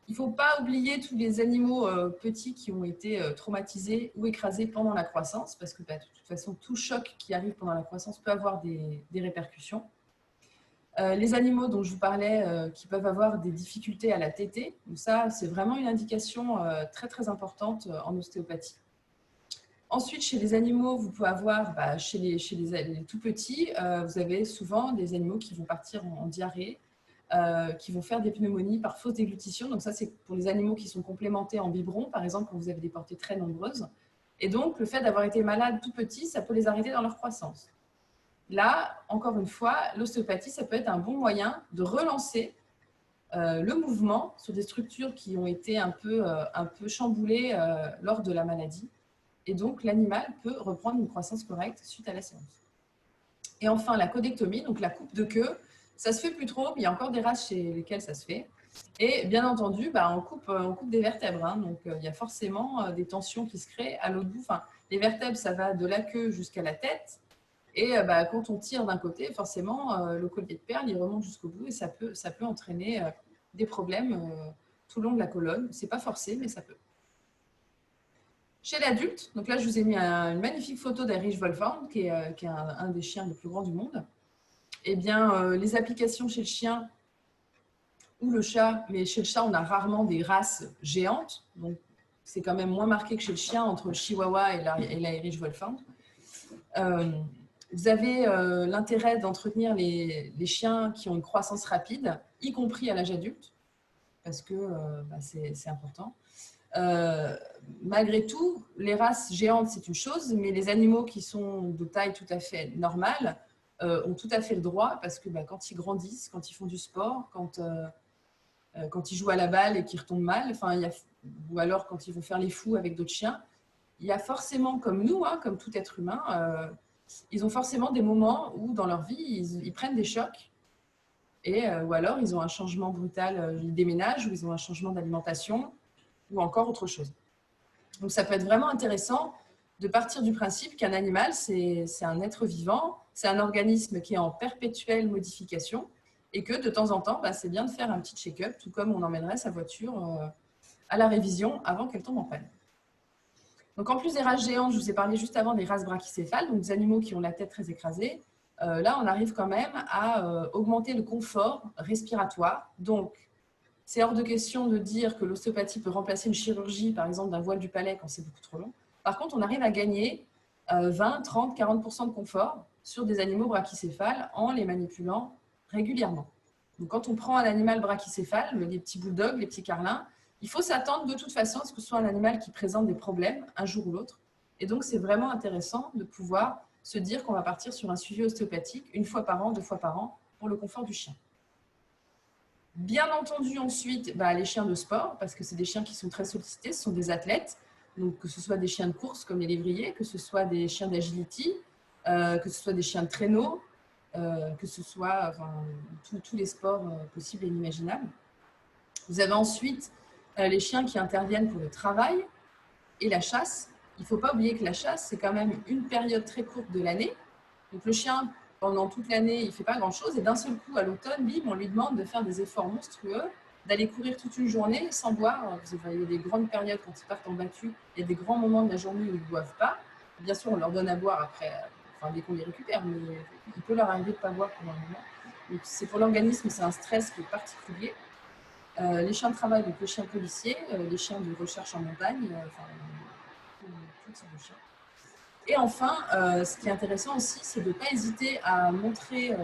Il ne faut pas oublier tous les animaux petits qui ont été traumatisés ou écrasés pendant la croissance, parce que de toute façon, tout choc qui arrive pendant la croissance peut avoir des répercussions. Les animaux dont je vous parlais qui peuvent avoir des difficultés à la tétée, donc ça, c'est vraiment une indication très très importante en ostéopathie. Ensuite, chez les animaux, vous pouvez avoir, chez les tout petits, vous avez souvent des animaux qui vont partir en diarrhée, qui vont faire des pneumonies par fausse déglutition. Donc ça, c'est pour les animaux qui sont complémentés en biberon, par exemple, quand vous avez des portées très nombreuses. Et donc, le fait d'avoir été malade tout petit, ça peut les arrêter dans leur croissance. Là, encore une fois, l'ostéopathie, ça peut être un bon moyen de relancer le mouvement sur des structures qui ont été un peu chamboulées lors de la maladie Et donc, l'animal peut reprendre une croissance correcte suite à la séance. Et enfin, la codectomie, donc la coupe de queue, ça se fait plus trop, mais il y a encore des races chez lesquelles ça se fait. Et bien entendu, on coupe des vertèbres. Hein, donc, il y a forcément des tensions qui se créent à l'autre bout. Enfin, les vertèbres, ça va de la queue jusqu'à la tête. Et quand on tire d'un côté, forcément, le collier de perles, il remonte jusqu'au bout et ça peut entraîner des problèmes tout le long de la colonne. Ce n'est pas forcé, mais ça peut. Chez l'adulte, donc là, je vous ai mis une magnifique photo d'Erich Wolfhound, qui est un des chiens les plus grands du monde. Eh bien, les applications chez le chien ou le chat, mais chez le chat, on a rarement des races géantes. Donc, c'est quand même moins marqué que chez le chien entre le Chihuahua et la Erich Wolfhound. Vous avez l'intérêt d'entretenir les chiens qui ont une croissance rapide, y compris à l'âge adulte, parce que c'est important. Malgré tout, les races géantes, c'est une chose, mais les animaux qui sont de taille tout à fait normale ont tout à fait le droit, parce que quand ils grandissent, quand ils font du sport, quand ils jouent à la balle et qu'ils retombent mal, ou alors quand ils vont faire les fous avec d'autres chiens, il y a forcément, comme nous, hein, comme tout être humain, ils ont forcément des moments où, dans leur vie, ils prennent des chocs, ou alors ils ont un changement brutal, ils déménagent, ou ils ont un changement d'alimentation, ou encore autre chose. Donc, ça peut être vraiment intéressant de partir du principe qu'un animal, c'est un être vivant, c'est un organisme qui est en perpétuelle modification, et que de temps en temps, c'est bien de faire un petit check-up, tout comme on emmènerait sa voiture à la révision avant qu'elle tombe en panne. Donc, en plus des races géantes, je vous ai parlé juste avant des races brachycéphales, donc des animaux qui ont la tête très écrasée. Là, on arrive quand même à augmenter le confort respiratoire. Donc, c'est hors de question de dire que l'ostéopathie peut remplacer une chirurgie, par exemple, d'un voile du palais quand c'est beaucoup trop long. Par contre, on arrive à gagner 20, 30, 40% de confort sur des animaux brachycéphales en les manipulant régulièrement. Donc, quand on prend un animal brachycéphale, les petits bulldogs, les petits carlins, il faut s'attendre de toute façon à ce que ce soit un animal qui présente des problèmes un jour ou l'autre. Et donc, c'est vraiment intéressant de pouvoir se dire qu'on va partir sur un suivi ostéopathique 1 fois par an, 2 fois par an pour le confort du chien. Bien entendu, ensuite, les chiens de sport, parce que c'est des chiens qui sont très sollicités, ce sont des athlètes, donc que ce soit des chiens de course comme les lévriers, que ce soit des chiens d'agility, que ce soit des chiens de traîneau, que ce soit tous les sports possibles et inimaginables. Vous avez ensuite les chiens qui interviennent pour le travail et la chasse. Il ne faut pas oublier que la chasse, c'est quand même une période très courte de l'année. Donc le chien, pendant toute l'année, il ne fait pas grand-chose. Et d'un seul coup, à l'automne, bim, on lui demande de faire des efforts monstrueux, d'aller courir toute une journée sans boire. Vous voyez des grandes périodes quand ils partent en battu. Il y a des grands moments de la journée où ils ne boivent pas. Bien sûr, on leur donne à boire après, dès qu'on les récupère, mais il peut leur arriver de ne pas boire pendant un moment. Donc, c'est pour l'organisme, c'est un stress qui est particulier. Les chiens de travail, donc les chiens policiers, les chiens de recherche en montagne, tout type de chiens. Et enfin, ce qui est intéressant aussi, c'est de ne pas hésiter à montrer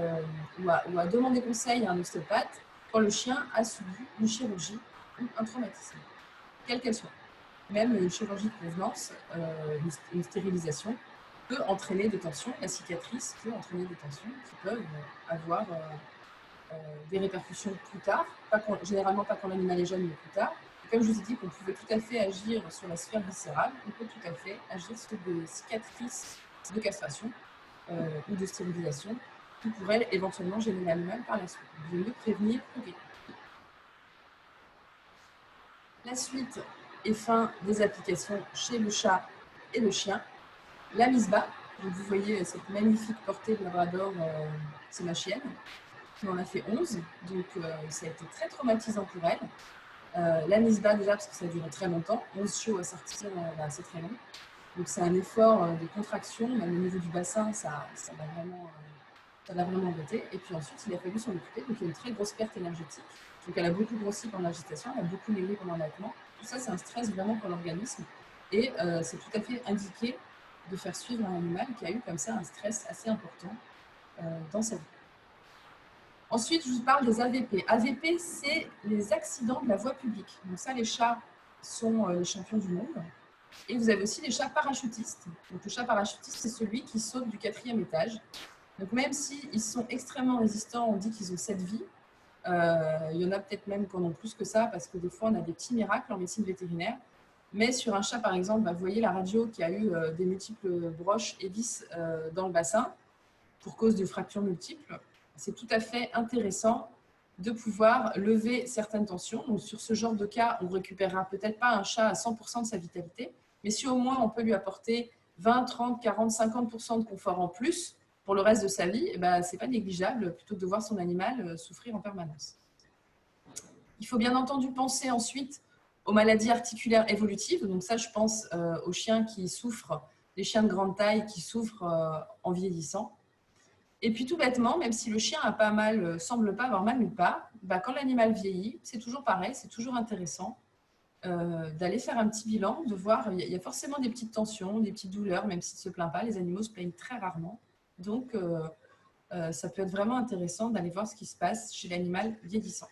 ou à demander conseil à un ostéopathe quand le chien a subi une chirurgie ou un traumatisme, quelle qu'elle soit. Même une chirurgie de convenance, une stérilisation, peut entraîner des tensions. La cicatrice peut entraîner des tensions qui peuvent avoir des répercussions plus tard, généralement pas quand l'animal est jeune, mais plus tard. Et comme je vous ai dit qu'on pouvait tout à fait agir sur la sphère viscérale, on peut tout à fait agir sur des cicatrices de castration ou de stérilisation qui pourraient éventuellement gêner l'animal par la suite. Il vaut mieux prévenir que guérir. La suite et fin des applications chez le chat et le chien. La mise bas, donc vous voyez cette magnifique portée de labrador, c'est ma chienne. On en a fait 11, donc ça a été très traumatisant pour elle. La mise bas déjà parce que ça a duré très longtemps, 11 chiots à sortir, c'est très long. Donc c'est un effort de contraction, même au niveau du bassin, ça l'a vraiment embêté. Et puis ensuite, il a fallu s'en occuper, donc il y a une très grosse perte énergétique. Donc elle a beaucoup grossi pendant l'agitation, elle a beaucoup maigri pendant l'allaitement. Tout ça, c'est un stress vraiment pour l'organisme. Et c'est tout à fait indiqué de faire suivre un animal qui a eu comme ça un stress assez important dans sa vie. Ensuite, je vous parle des AVP. AVP, c'est les accidents de la voie publique. Donc ça, les chats sont les champions du monde. Et vous avez aussi les chats parachutistes. Donc le chat parachutiste, c'est celui qui saute du 4e étage. Donc même s'ils sont extrêmement résistants, on dit qu'ils ont 7 vies. Il y en a peut-être même qui en ont plus que ça, parce que des fois, on a des petits miracles en médecine vétérinaire. Mais sur un chat, par exemple, bah, vous voyez la radio qui a eu des multiples broches et vis dans le bassin pour cause de fractures multiples. C'est tout à fait intéressant de pouvoir lever certaines tensions. Donc, sur ce genre de cas, on ne récupérera peut-être pas un chat à 100% de sa vitalité, mais si au moins on peut lui apporter 20, 30, 40, 50% de confort en plus pour le reste de sa vie, eh ben, ce n'est pas négligeable plutôt que de voir son animal souffrir en permanence. Il faut bien entendu penser ensuite aux maladies articulaires évolutives. Donc ça, je pense aux chiens qui souffrent, les chiens de grande taille qui souffrent en vieillissant. Et puis tout bêtement, même si le chien a pas mal, semble pas avoir mal nulle part, bah, quand l'animal vieillit, c'est toujours pareil, c'est toujours intéressant d'aller faire un petit bilan, de voir, il y a forcément des petites tensions, des petites douleurs, même s'il ne se plaint pas. Les animaux se plaignent très rarement. Donc ça peut être vraiment intéressant d'aller voir ce qui se passe chez l'animal vieillissant.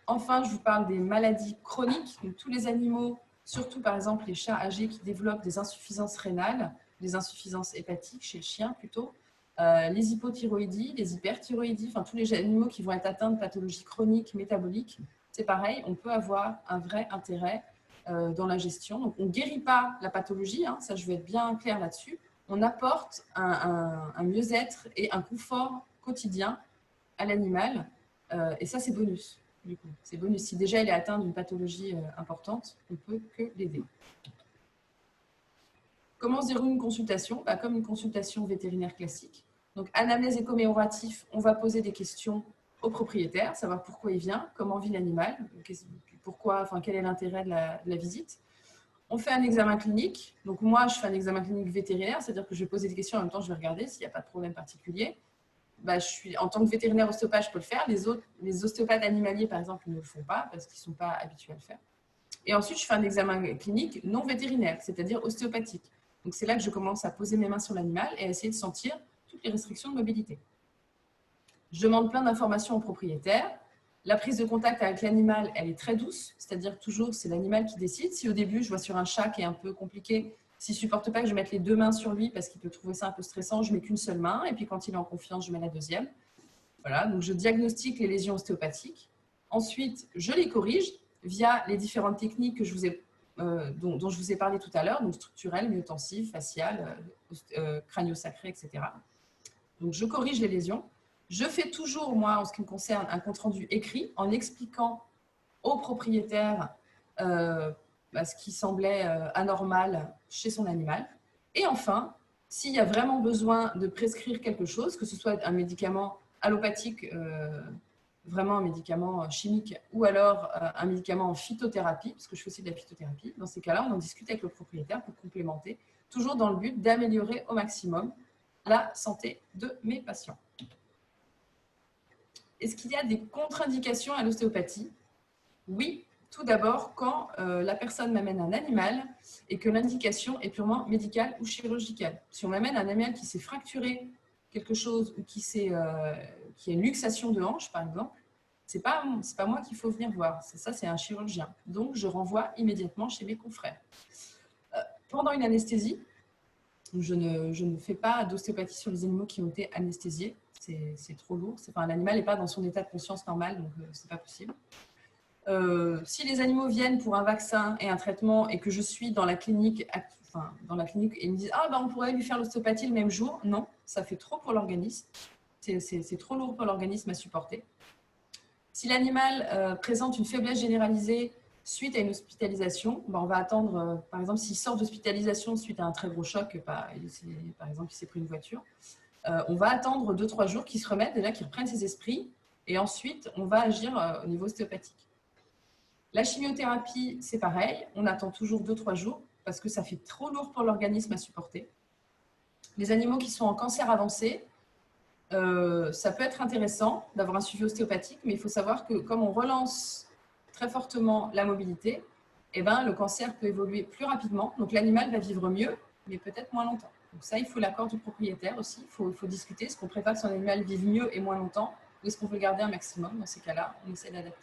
Enfin, je vous parle des maladies chroniques. Donc, tous les animaux, surtout par exemple les chats âgés qui développent des insuffisances rénales, des insuffisances hépatiques chez le chien plutôt, les hypothyroïdies, les hyperthyroïdies, enfin tous les animaux qui vont être atteints de pathologies chroniques, métaboliques, c'est pareil, on peut avoir un vrai intérêt dans la gestion. Donc, on ne guérit pas la pathologie, hein, ça je vais être bien clair là-dessus. On apporte un mieux-être et un confort quotidien à l'animal, et ça c'est bonus. Du coup, c'est bonus. Si déjà il est atteint d'une pathologie importante, on ne peut que l'aider. Comment se déroule une consultation? Bah, comme une consultation vétérinaire classique. Donc, anamnèse et commémoratif, on va poser des questions au propriétaire, savoir pourquoi il vient, comment vit l'animal, pourquoi, enfin, quel est l'intérêt de la visite. On fait un examen clinique. Donc, moi, je fais un examen clinique vétérinaire, c'est-à-dire que je vais poser des questions en même temps, je vais regarder s'il n'y a pas de problème particulier. Bah, en tant que vétérinaire ostéopathe, je peux le faire. Les ostéopathes animaliers, par exemple, ils ne le font pas parce qu'ils ne sont pas habitués à le faire. Et ensuite, je fais un examen clinique non vétérinaire, c'est-à-dire ostéopathique. Donc, c'est là que je commence à poser mes mains sur l'animal et à essayer de sentir toutes les restrictions de mobilité. Je demande plein d'informations au propriétaire. La prise de contact avec l'animal, elle est très douce, c'est-à-dire toujours, c'est l'animal qui décide. Si au début, je vois sur un chat qui est un peu compliqué, s'il ne supporte pas que je mette les deux mains sur lui parce qu'il peut trouver ça un peu stressant, je ne mets qu'une seule main. Et puis, quand il est en confiance, je mets la deuxième. Voilà, donc je diagnostique les lésions ostéopathiques. Ensuite, je les corrige via les différentes techniques que dont je vous ai parlé tout à l'heure, donc structurelles, myotensives, faciales, crânio-sacré, etc. Donc, je corrige les lésions. Je fais toujours, moi, en ce qui me concerne, un compte-rendu écrit en expliquant au propriétaire ce qui semblait anormal chez son animal. Et enfin, s'il y a vraiment besoin de prescrire quelque chose, que ce soit un médicament allopathique, vraiment un médicament chimique, ou alors un médicament en phytothérapie, parce que je fais aussi de la phytothérapie, dans ces cas-là, on en discute avec le propriétaire pour complémenter, toujours dans le but d'améliorer au maximum la santé de mes patients. Est-ce qu'il y a des contre-indications à l'ostéopathie? Oui, tout d'abord quand la personne m'amène un animal et que l'indication est purement médicale ou chirurgicale. Si on m'amène un animal qui s'est fracturé quelque chose ou qui a une luxation de hanche, par exemple, c'est pas moi qu'il faut venir voir. Ça, c'est un chirurgien. Donc, je renvoie immédiatement chez mes confrères. Pendant une anesthésie, je ne fais pas d'ostéopathie sur les animaux qui ont été anesthésiés. C'est trop lourd. L'animal n'est pas dans son état de conscience normal, donc ce n'est pas possible. Si les animaux viennent pour un vaccin et un traitement et que je suis dans la clinique, et ils me disent « Ah, on pourrait lui faire l'ostéopathie le même jour », non, ça fait trop pour l'organisme. C'est trop lourd pour l'organisme à supporter. Si l'animal présente une faiblesse généralisée suite à une hospitalisation, on va attendre, par exemple, s'il sort d'hospitalisation suite à un très gros choc, par exemple, il s'est pris une voiture, on va attendre 2-3 jours qu'il se remette, déjà qu'il reprenne ses esprits, et ensuite, on va agir au niveau ostéopathique. La chimiothérapie, c'est pareil, on attend toujours 2-3 jours parce que ça fait trop lourd pour l'organisme à supporter. Les animaux qui sont en cancer avancé, ça peut être intéressant d'avoir un suivi ostéopathique, mais il faut savoir que comme on relance très fortement la mobilité, le cancer peut évoluer plus rapidement, donc l'animal va vivre mieux, mais peut-être moins longtemps. Donc ça, il faut l'accord du propriétaire aussi, il faut discuter, est-ce qu'on préfère que son animal vive mieux et moins longtemps, ou est-ce qu'on veut le garder un maximum? Dans ces cas-là, on essaie d'adapter.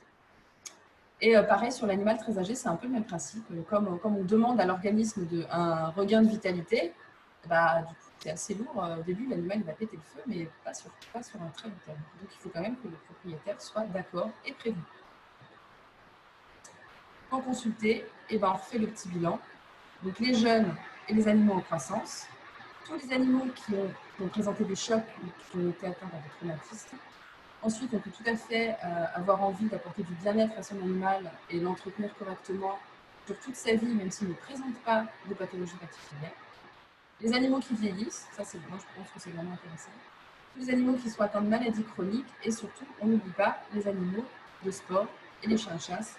Et pareil, sur l'animal très âgé, c'est un peu le même principe. Comme on demande à l'organisme un regain de vitalité, du coup, c'est assez lourd. Au début, l'animal va péter le feu, mais pas sur un très long terme. Donc, il faut quand même que le propriétaire soit d'accord et prévenu. Quand consulté, on fait le petit bilan. Donc les jeunes et les animaux en croissance, tous les animaux qui ont présenté des chocs ou qui ont été atteints par des traumatismes. Ensuite, on peut tout à fait avoir envie d'apporter du bien-être à son animal et l'entretenir correctement sur toute sa vie, même s'il ne présente pas de pathologie particulière. Les animaux qui vieillissent, ça c'est moi je pense que c'est vraiment intéressant. Tous les animaux qui sont atteints de maladies chroniques et surtout, on n'oublie pas les animaux de sport et les chiens de chasse.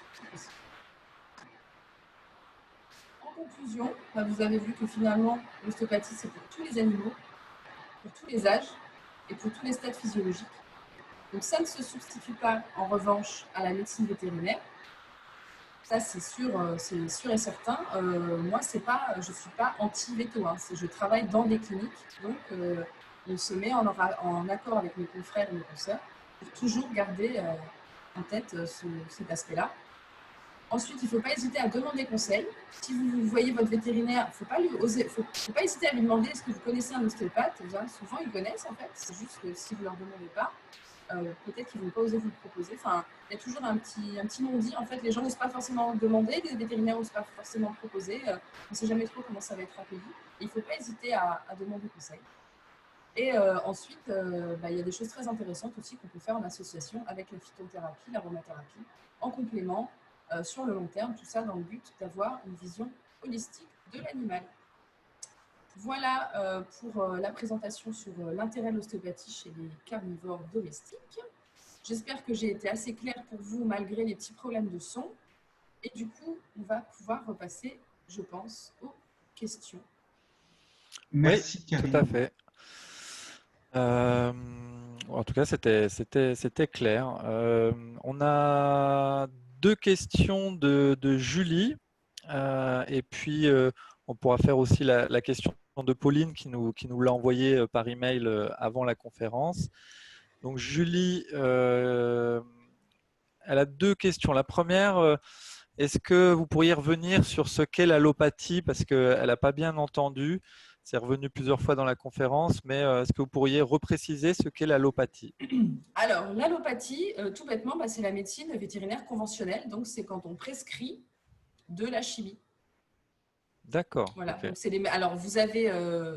En conclusion, vous avez vu que finalement, l'ostéopathie c'est pour tous les animaux, pour tous les âges et pour tous les stades physiologiques. Donc ça ne se substitue pas en revanche à la médecine vétérinaire. Ça, c'est sûr et certain. Moi, je ne suis pas anti-véto. Hein. Je travaille dans des cliniques. Donc, on se met en accord avec mes confrères et mes consoeurs pour toujours garder en tête cet aspect-là. Ensuite, il ne faut pas hésiter à demander conseil. Si vous voyez votre vétérinaire, il ne faut pas hésiter à lui demander est-ce que vous connaissez un ostéopathe. Souvent, ils connaissent en fait. C'est juste que si vous ne leur demandez pas, peut-être qu'ils ne vont pas oser vous le proposer. Enfin, il y a toujours un petit non-dit. En fait, les gens n'osent pas forcément demander, les vétérinaires n'osent pas forcément proposer. On ne sait jamais trop comment ça va être accueilli. Et il ne faut pas hésiter à demander conseil. Et ensuite, il y a des choses très intéressantes aussi qu'on peut faire en association avec la phytothérapie, l'aromathérapie, en complément, sur le long terme, tout ça dans le but d'avoir une vision holistique de l'animal. Voilà pour la présentation sur l'intérêt de l'ostéopathie chez les carnivores domestiques. J'espère que j'ai été assez claire pour vous malgré les petits problèmes de son. Et du coup, on va pouvoir repasser, je pense, aux questions. Merci, Karine. Tout à fait. En tout cas, c'était clair. On a deux questions de Julie. Et puis, on pourra faire aussi la question de Pauline qui nous l'a envoyé par email avant la conférence. Donc Julie, elle a deux questions. La première, est-ce que vous pourriez revenir sur ce qu'est l'allopathie parce qu'elle n'a pas bien entendu. C'est revenu plusieurs fois dans la conférence, mais est-ce que vous pourriez repréciser ce qu'est l'allopathie? Alors, l'allopathie, tout bêtement, c'est la médecine vétérinaire conventionnelle. Donc, c'est quand on prescrit de la chimie. D'accord. Voilà. Okay. Donc alors, vous avez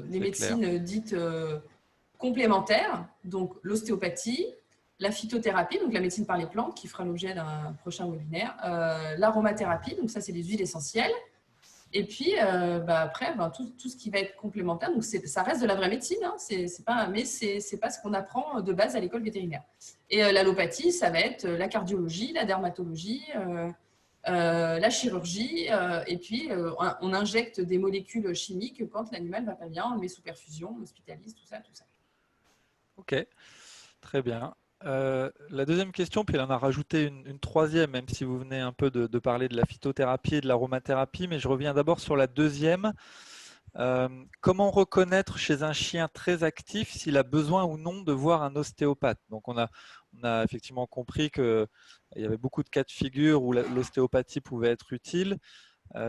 les médecines dites complémentaires, donc l'ostéopathie, la phytothérapie, donc la médecine par les plantes, qui fera l'objet d'un prochain webinaire, l'aromathérapie, donc ça, c'est les huiles essentielles. Et puis, après, tout ce qui va être complémentaire, donc ça reste de la vraie médecine, hein, mais c'est pas ce qu'on apprend de base à l'école vétérinaire. Et l'allopathie, ça va être la cardiologie, la dermatologie, la chirurgie, et puis on injecte des molécules chimiques quand l'animal va pas bien, on le met sous perfusion, on l'hospitalise, tout ça. Ok, très bien. La deuxième question, puis elle en a rajouté une troisième, même si vous venez un peu de parler de la phytothérapie et de l'aromathérapie, mais je reviens d'abord sur la deuxième. Comment reconnaître chez un chien très actif s'il a besoin ou non de voir un ostéopathe? Donc on a effectivement compris qu'il y avait beaucoup de cas de figure où l'ostéopathie pouvait être utile.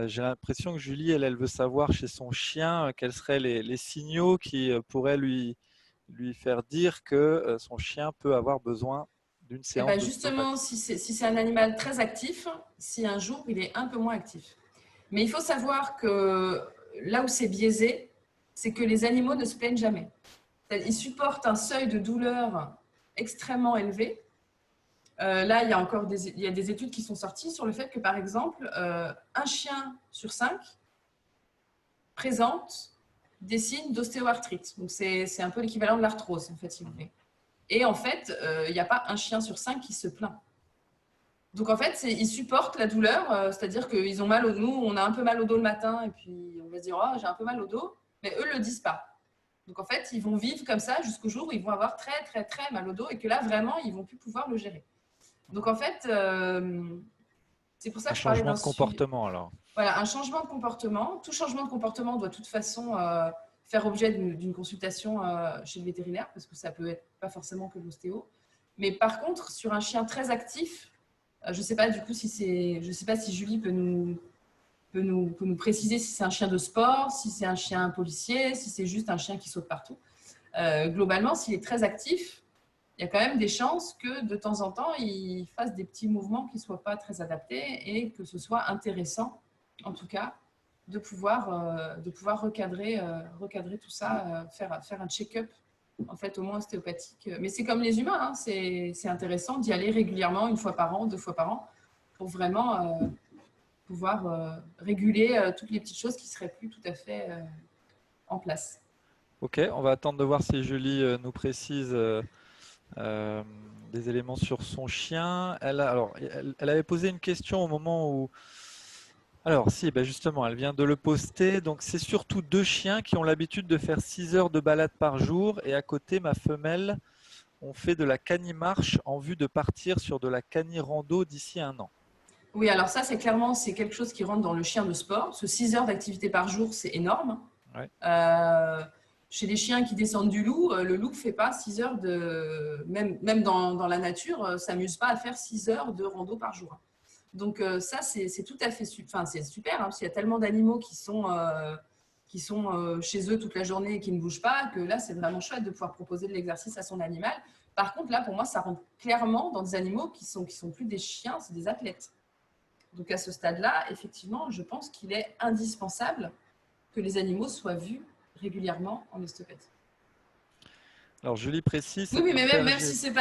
J'ai l'impression que Julie, elle veut savoir chez son chien quels seraient les signaux qui pourraient lui faire dire que son chien peut avoir besoin d'une séance d'ostéopathie. Justement, si c'est un animal très actif, si un jour il est un peu moins actif. Mais il faut savoir que là où c'est biaisé, c'est que les animaux ne se plaignent jamais. Ils supportent un seuil de douleur extrêmement élevé. Là, il y a des études qui sont sorties sur le fait que, par exemple, un chien sur 5 présente des signes d'ostéoarthrite. Donc, c'est un peu l'équivalent de l'arthrose, en fait, si vous voulez. Et en fait, il n'y a pas un chien sur 5 qui se plaint. Donc, en fait, ils supportent la douleur, c'est-à-dire qu'ils ont mal au dos. Nous, on a un peu mal au dos le matin, et puis on va se dire « Oh, j'ai un peu mal au dos », mais eux ne le disent pas. Donc, en fait, ils vont vivre comme ça jusqu'au jour où ils vont avoir très, très, très mal au dos, et que là, vraiment, ils ne vont plus pouvoir le gérer. Donc, en fait, c'est pour ça que je parlais d'un changement de comportement, alors. Voilà, un changement de comportement. Tout changement de comportement doit de toute façon faire objet d'une consultation chez le vétérinaire, parce que ça peut être pas forcément que l'ostéo. Mais par contre, sur un chien très actif, je ne sais pas du coup je sais pas si Julie peut nous préciser si c'est un chien de sport, si c'est un chien policier, si c'est juste un chien qui saute partout. Globalement, s'il est très actif, il y a quand même des chances que de temps en temps, il fasse des petits mouvements qui ne soient pas très adaptés et que ce soit intéressant, en tout cas, de pouvoir recadrer tout ça, faire un check-up, en fait, au moins ostéopathique. Mais c'est comme les humains, hein, c'est intéressant d'y aller régulièrement, 1 fois par an, 2 fois par an, pour vraiment pouvoir réguler toutes les petites choses qui ne seraient plus tout à fait en place. Ok, on va attendre de voir si Julie nous précise des éléments sur son chien. Elle avait posé une question au moment où... Alors si, ben justement, elle vient de le poster. Donc c'est surtout 2 chiens qui ont l'habitude de faire 6 heures de balade par jour. Et à côté, ma femelle, on fait de la cani-marche en vue de partir sur de la cani-rando d'ici 1 an. Oui, alors ça, c'est quelque chose qui rentre dans le chien de sport. Ce 6 heures d'activité par jour, c'est énorme. Ouais. Chez les chiens qui descendent du loup, le loup ne fait pas 6 heures de… Même dans la nature, ne s'amuse pas à faire 6 heures de rando par jour. Donc ça, c'est tout à fait c'est super, hein, parce qu'il y a tellement d'animaux qui sont chez eux toute la journée et qui ne bougent pas, que là, c'est vraiment chouette de pouvoir proposer de l'exercice à son animal. Par contre, là, pour moi, ça rentre clairement dans des animaux qui sont plus des chiens, c'est des athlètes. Donc à ce stade-là, effectivement, je pense qu'il est indispensable que les animaux soient vus régulièrement en ostéopathie. Alors Julie précise. Oui, mais même si c'est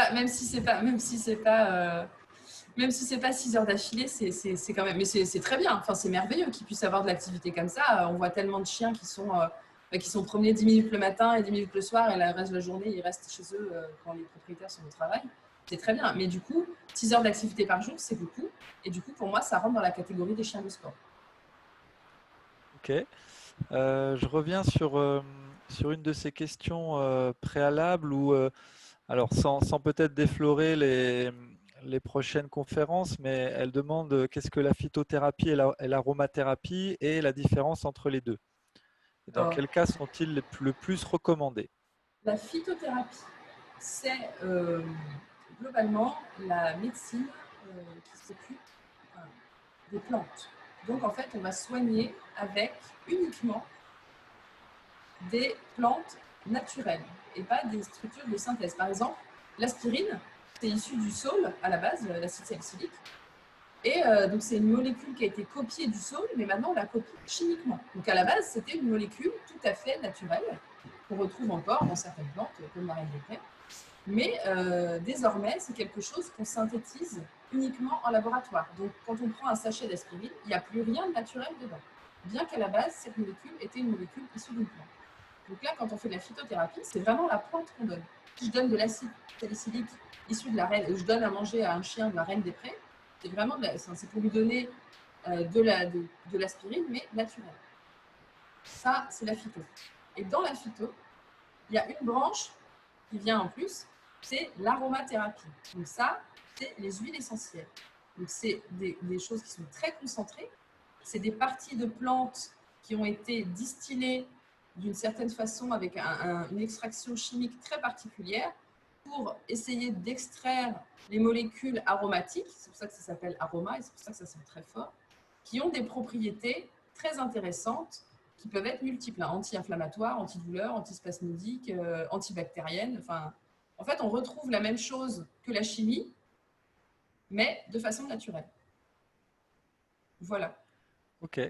pas 6 heures d'affilée, c'est quand même, mais c'est très bien. Enfin, c'est merveilleux qu'ils puissent avoir de l'activité comme ça. On voit tellement de chiens qui sont promenés 10 minutes le matin et 10 minutes le soir, et le reste de la journée, ils restent chez eux quand les propriétaires sont au travail. C'est très bien. Mais du coup, 6 heures d'activité par jour, c'est beaucoup. Et du coup, pour moi, ça rentre dans la catégorie des chiens de sport. Ok. Je reviens sur une de ces questions préalables où, alors sans peut-être déflorer les prochaines conférences, mais elle demande qu'est-ce que la phytothérapie et l'aromathérapie et la différence entre les deux. Et dans quel cas sont-ils le plus recommandés? La phytothérapie, c'est globalement la médecine qui s'occupe des plantes. Donc, en fait, on va soigner avec uniquement des plantes naturelles et pas des structures de synthèse. Par exemple, l'aspirine, c'est issu du saule à la base, l'acide salicylique. Et donc, c'est une molécule qui a été copiée du saule, mais maintenant, on la copie chimiquement. Donc, à la base, c'était une molécule tout à fait naturelle qu'on retrouve encore dans certaines plantes, comme la reine des prés. Mais désormais, c'est quelque chose qu'on synthétise uniquement en laboratoire. Donc, quand on prend un sachet d'aspirine, il n'y a plus rien de naturel dedans. Bien qu'à la base, cette molécule était une molécule issue d'une plante. Donc là, quand on fait de la phytothérapie, c'est vraiment la plante qu'on donne. Si je donne de l'acide salicylique issu de la reine, je donne à manger à un chien de la reine des prés, c'est vraiment c'est pour lui donner de l'aspirine, mais naturelle. Ça, c'est la phyto. Et dans la phyto, il y a une branche qui vient en plus, c'est l'aromathérapie. Donc ça, c'est les huiles essentielles. Donc c'est des choses qui sont très concentrées. C'est des parties de plantes qui ont été distillées d'une certaine façon avec une extraction chimique très particulière pour essayer d'extraire les molécules aromatiques, c'est pour ça que ça s'appelle aroma et c'est pour ça que ça sent très fort, qui ont des propriétés très intéressantes qui peuvent être multiples, hein, anti-inflammatoires, antidouleurs, antispasmodiques, antibactériennes. Enfin, en fait, on retrouve la même chose que la chimie, mais de façon naturelle. Voilà. Ok.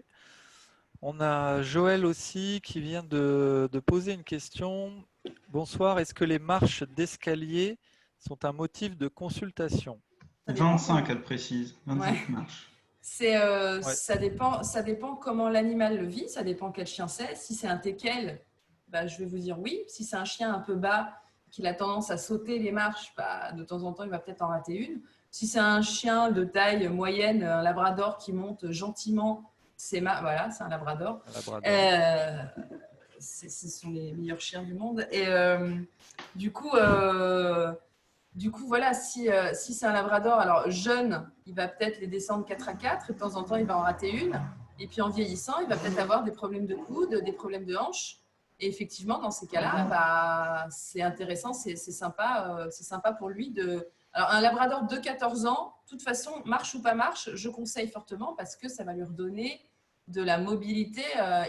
On a Joël aussi qui vient de poser une question. Bonsoir, est-ce que les marches d'escalier sont un motif de consultation? 25, elle précise. 25 marches. Ça dépend comment l'animal le vit, ça dépend quel chien c'est. Si c'est un teckel, bah, je vais vous dire oui. Si c'est un chien un peu bas, qu'il a tendance à sauter les marches, bah, de temps en temps, il va peut-être en rater une. Si c'est un chien de taille moyenne, un labrador qui monte gentiment, voilà, c'est un labrador. Ce sont les meilleurs chiens du monde. Et du coup, voilà, si c'est un labrador, alors jeune, il va peut-être les descendre 4 à 4, et de temps en temps, il va en rater une. Et puis en vieillissant, il va peut-être avoir des problèmes de coude, des problèmes de hanches. Et effectivement, dans ces cas-là, bah, c'est intéressant, c'est sympa pour lui de… Alors, un labrador de 14 ans, de toute façon, marche ou pas marche, je conseille fortement parce que ça va lui redonner de la mobilité.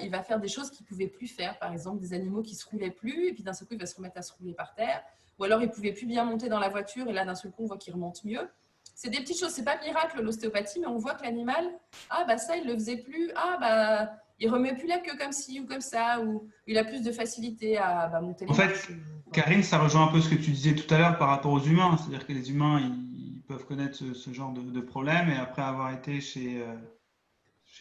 Il va faire des choses qu'il ne pouvait plus faire. Par exemple, des animaux qui ne se roulaient plus, et puis d'un seul coup, il va se remettre à se rouler par terre. ou alors il ne pouvait plus bien monter dans la voiture et là d'un seul coup on voit qu'il remonte mieux. C'est des petites choses, c'est pas miracle l'ostéopathie, mais on voit que l'animal, ah bah ça il le faisait plus, ah bah il remet plus la queue comme ci ou comme ça, ou il a plus de facilité à monter En les fait, marches. Karine, ça rejoint un peu ce que tu disais tout à l'heure par rapport aux humains. C'est-à-dire que les humains, ils peuvent connaître ce genre de problème et après avoir été chez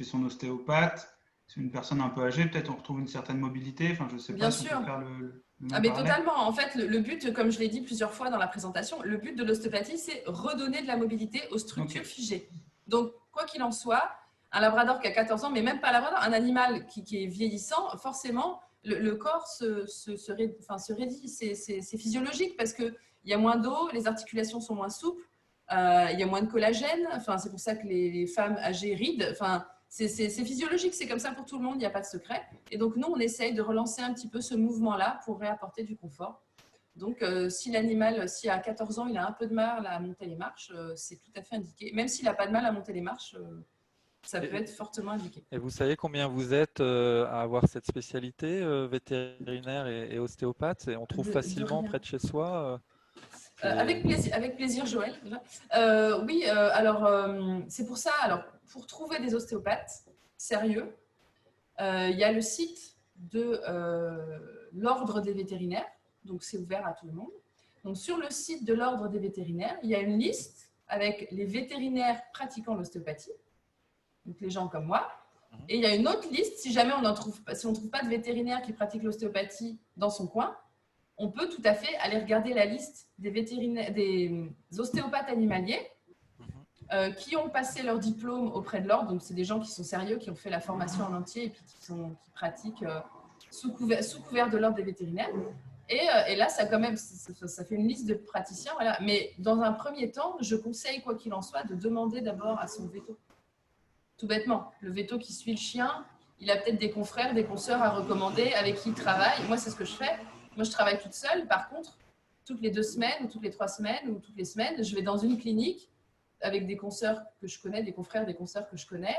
son ostéopathe, c'est une personne un peu âgée, peut-être on retrouve une certaine mobilité. Enfin, je ne sais pas Bien si on peut sûr. faire le Ah même mais parallèle. totalement. En fait, le but, comme je l'ai dit plusieurs fois dans la présentation, le but de l'ostéopathie, c'est redonner de la mobilité aux structures Ok. figées. Donc, quoi qu'il en soit, un labrador qui a 14 ans, mais même pas un labrador, un animal qui est vieillissant, forcément, le corps se raidit. C'est physiologique parce qu'il y a moins d'eau, les articulations sont moins souples, il y a moins de collagène. Enfin, c'est pour ça que les femmes âgées rident. Enfin, c'est physiologique, c'est comme ça pour tout le monde, il n'y a pas de secret. Et donc, nous, on essaye de relancer un petit peu ce mouvement-là pour réapporter du confort. Donc, si l'animal, si à 14 ans, il a un peu de mal à monter les marches, c'est tout à fait indiqué. Même s'il n'a pas de mal à monter les marches, ça peut être fortement indiqué. Et vous savez combien vous êtes à avoir cette spécialité vétérinaire et ostéopathe? Et on trouve De facilement rien. près de chez soi. Avec plaisir, Joël. Oui, alors c'est pour ça. Alors, pour trouver des ostéopathes sérieux, il y a le site de l'Ordre des vétérinaires, donc c'est ouvert à tout le monde. Donc, sur le site de l'Ordre des vétérinaires, il y a une liste avec les vétérinaires pratiquant l'ostéopathie, donc les gens comme moi. Et il y a une autre liste, si jamais on ne trouve pas de vétérinaire qui pratique l'ostéopathie dans son coin, on peut tout à fait aller regarder la liste des ostéopathes animaliers qui ont passé leur diplôme auprès de l'ordre. Donc, c'est des gens qui sont sérieux, qui ont fait la formation en entier et puis qui pratiquent sous couvert de l'ordre des vétérinaires. Et là, ça fait une liste de praticiens. Voilà. Mais dans un premier temps, je conseille, quoi qu'il en soit, de demander d'abord à son veto. Tout bêtement. Le veto qui suit le chien, il a peut-être des confrères, des consoeurs à recommander avec qui il travaille. Moi, c'est ce que je fais. Moi, je travaille toute seule. Par contre, toutes les 2 semaines ou toutes les 3 semaines ou toutes les semaines, je vais dans une clinique avec des consoeurs que je connais, des confrères, des consoeurs que je connais.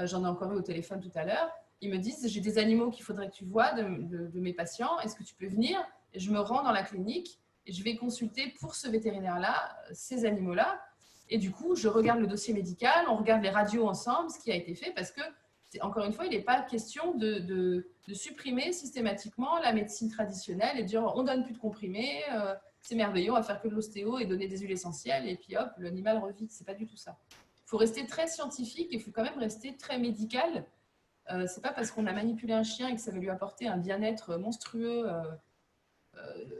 J'en ai encore eu au téléphone tout à l'heure. Ils me disent, j'ai des animaux qu'il faudrait que tu vois de mes patients. Est-ce que tu peux venir? Et je me rends dans la clinique et je vais consulter pour ce vétérinaire-là, ces animaux-là. Et du coup, je regarde le dossier médical, on regarde les radios ensemble, ce qui a été fait, parce que, encore une fois, il n'est pas question de supprimer systématiquement la médecine traditionnelle et de dire on ne donne plus de comprimés, c'est merveilleux, on va faire que de l'ostéo et donner des huiles essentielles, et puis hop, l'animal revit. Ce n'est pas du tout ça. Il faut rester très scientifique, il faut quand même rester très médical. Ce n'est pas parce qu'on a manipulé un chien et que ça va lui apporter un bien-être monstrueux,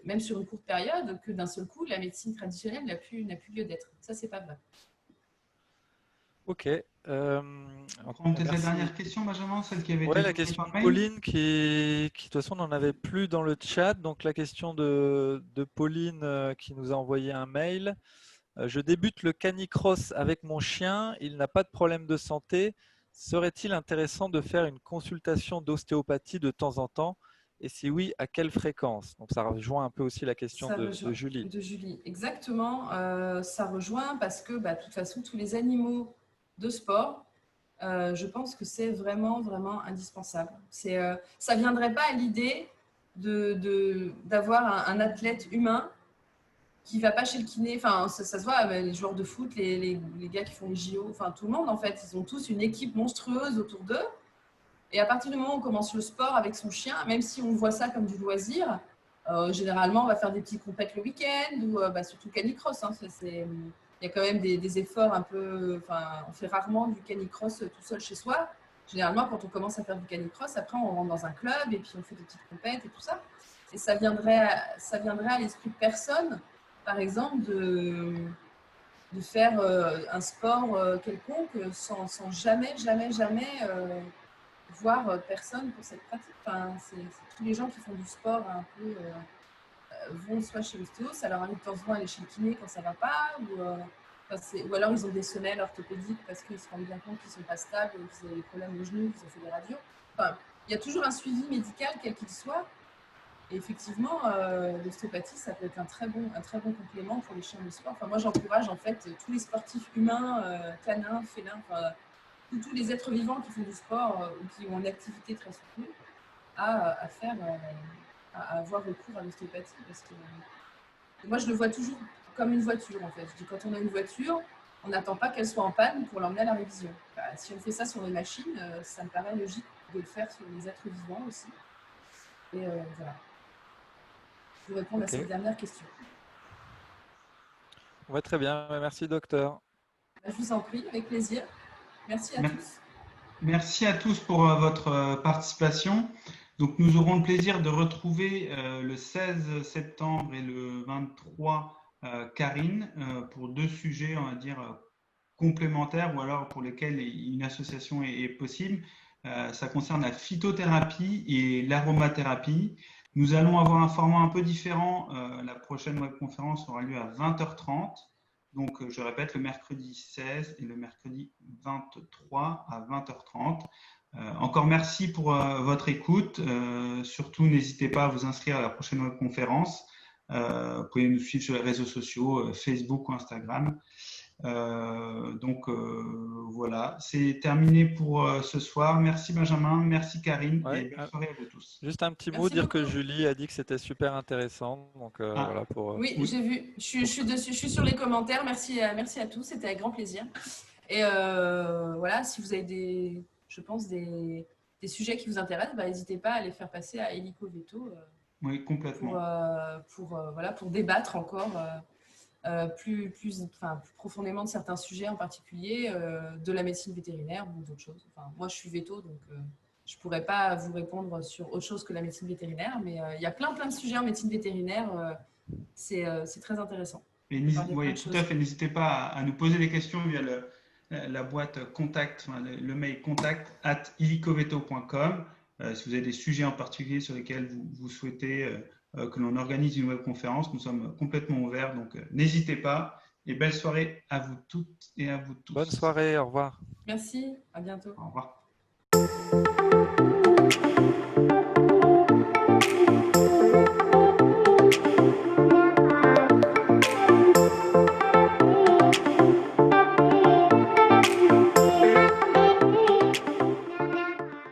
même sur une courte période, que d'un seul coup, la médecine traditionnelle n'a plus lieu d'être. Ça, c'est pas vrai. Ok. On prend peut-être la Merci. dernière question, Benjamin, celle qui avait Ouais, été la posée question par de mail. Pauline qui de toute façon n'en avait plus dans le chat. Donc la question de Pauline qui nous a envoyé un mail. Je débute le canicross avec mon chien. Il n'a pas de problème de santé. Serait-il intéressant de faire une consultation d'ostéopathie de temps en temps? Et si oui, à quelle fréquence? Donc ça rejoint un peu aussi la question Ça de rejoint Julie. de Julie. Exactement, ça rejoint parce que de toute façon, tous les animaux de sport, je pense que c'est vraiment, vraiment indispensable. Ça ne viendrait pas à l'idée d'avoir un athlète humain qui ne va pas chez le kiné. Enfin, ça se voit, les joueurs de foot, les gars qui font les JO, enfin tout le monde en fait, ils ont tous une équipe monstrueuse autour d'eux. Et à partir du moment où on commence le sport avec son chien, même si on voit ça comme du loisir, généralement, on va faire des petits compètes le week-end ou surtout canicross. Hein, il y a quand même des efforts un peu. Enfin, on fait rarement du canicross tout seul chez soi. Généralement, quand on commence à faire du canicross, après, on rentre dans un club et puis on fait des petites compètes et tout ça. Et ça viendrait à l'esprit de personne, par exemple, de faire un sport quelconque sans jamais, jamais, jamais voir personne pour cette pratique. Enfin, c'est tous les gens qui font du sport un peu vont soit chez l'ostéo, ça leur arrive de temps en temps aller chez le kiné quand ça ne va pas, ou alors ils ont des semelles orthopédiques parce qu'ils se rendent bien compte qu'ils ne sont pas stables, qu'ils ont des problèmes au genou, qu'ils ont fait des radios. Enfin, il y a toujours un suivi médical, quel qu'il soit. Et effectivement, l'ostéopathie, ça peut être un très bon complément pour les chiens de sport. Enfin, moi, j'encourage en fait tous les sportifs humains, canins, félins, tous les êtres vivants qui font du sport ou qui ont une activité très soutenue à avoir recours à l'ostéopathie parce que Moi, je le vois toujours comme une voiture, en fait. Je dis, quand on a une voiture, on n'attend pas qu'elle soit en panne pour l'emmener à la révision. Si on fait ça sur les machines, ça me paraît logique de le faire sur les êtres vivants aussi. Et voilà. Pour répondre à cette dernière question. Ouais, très bien. Merci, docteur. Je vous en prie, avec plaisir. Merci à tous. Merci à tous pour votre participation. Donc, nous aurons le plaisir de retrouver le 16 septembre et le 23 Karine pour 2 sujets, on va dire, complémentaires ou alors pour lesquels une association est possible. Ça concerne la phytothérapie et l'aromathérapie. Nous allons avoir un format un peu différent. La prochaine webconférence aura lieu à 20h30. Donc, je répète, le mercredi 16 et le mercredi 23 à 20h30. Encore merci pour votre écoute. Surtout, n'hésitez pas à vous inscrire à la prochaine webconférence. Vous pouvez nous suivre sur les réseaux sociaux, Facebook ou Instagram. Voilà, c'est terminé pour ce soir. Merci Benjamin, merci Karine et bonne soirée à vous tous. Juste un petit mot, dire que Julie a dit que c'était super intéressant. Donc, voilà pour, oui, j'ai vu. Je suis dessus, je suis sur les commentaires. Merci à tous, c'était avec grand plaisir. Et voilà, si vous avez je pense des sujets qui vous intéressent, n'hésitez pas à les faire passer à Hélico Veto. Oui, complètement. Pour débattre encore plus profondément de certains sujets en particulier, de la médecine vétérinaire ou d'autres choses. Enfin, moi, je suis veto, donc je ne pourrais pas vous répondre sur autre chose que la médecine vétérinaire, mais il y a plein de sujets en médecine vétérinaire. C'est très intéressant. Oui, tout à fait. N'hésitez pas à nous poser des questions via la boîte contact, le mail contact@helicoveto.com. Si vous avez des sujets en particulier sur lesquels vous souhaitez que l'on organise une webconférence, nous sommes complètement ouverts, donc n'hésitez pas. Et belle soirée à vous toutes et à vous tous. Bonne soirée, au revoir. Merci, à bientôt. Au revoir.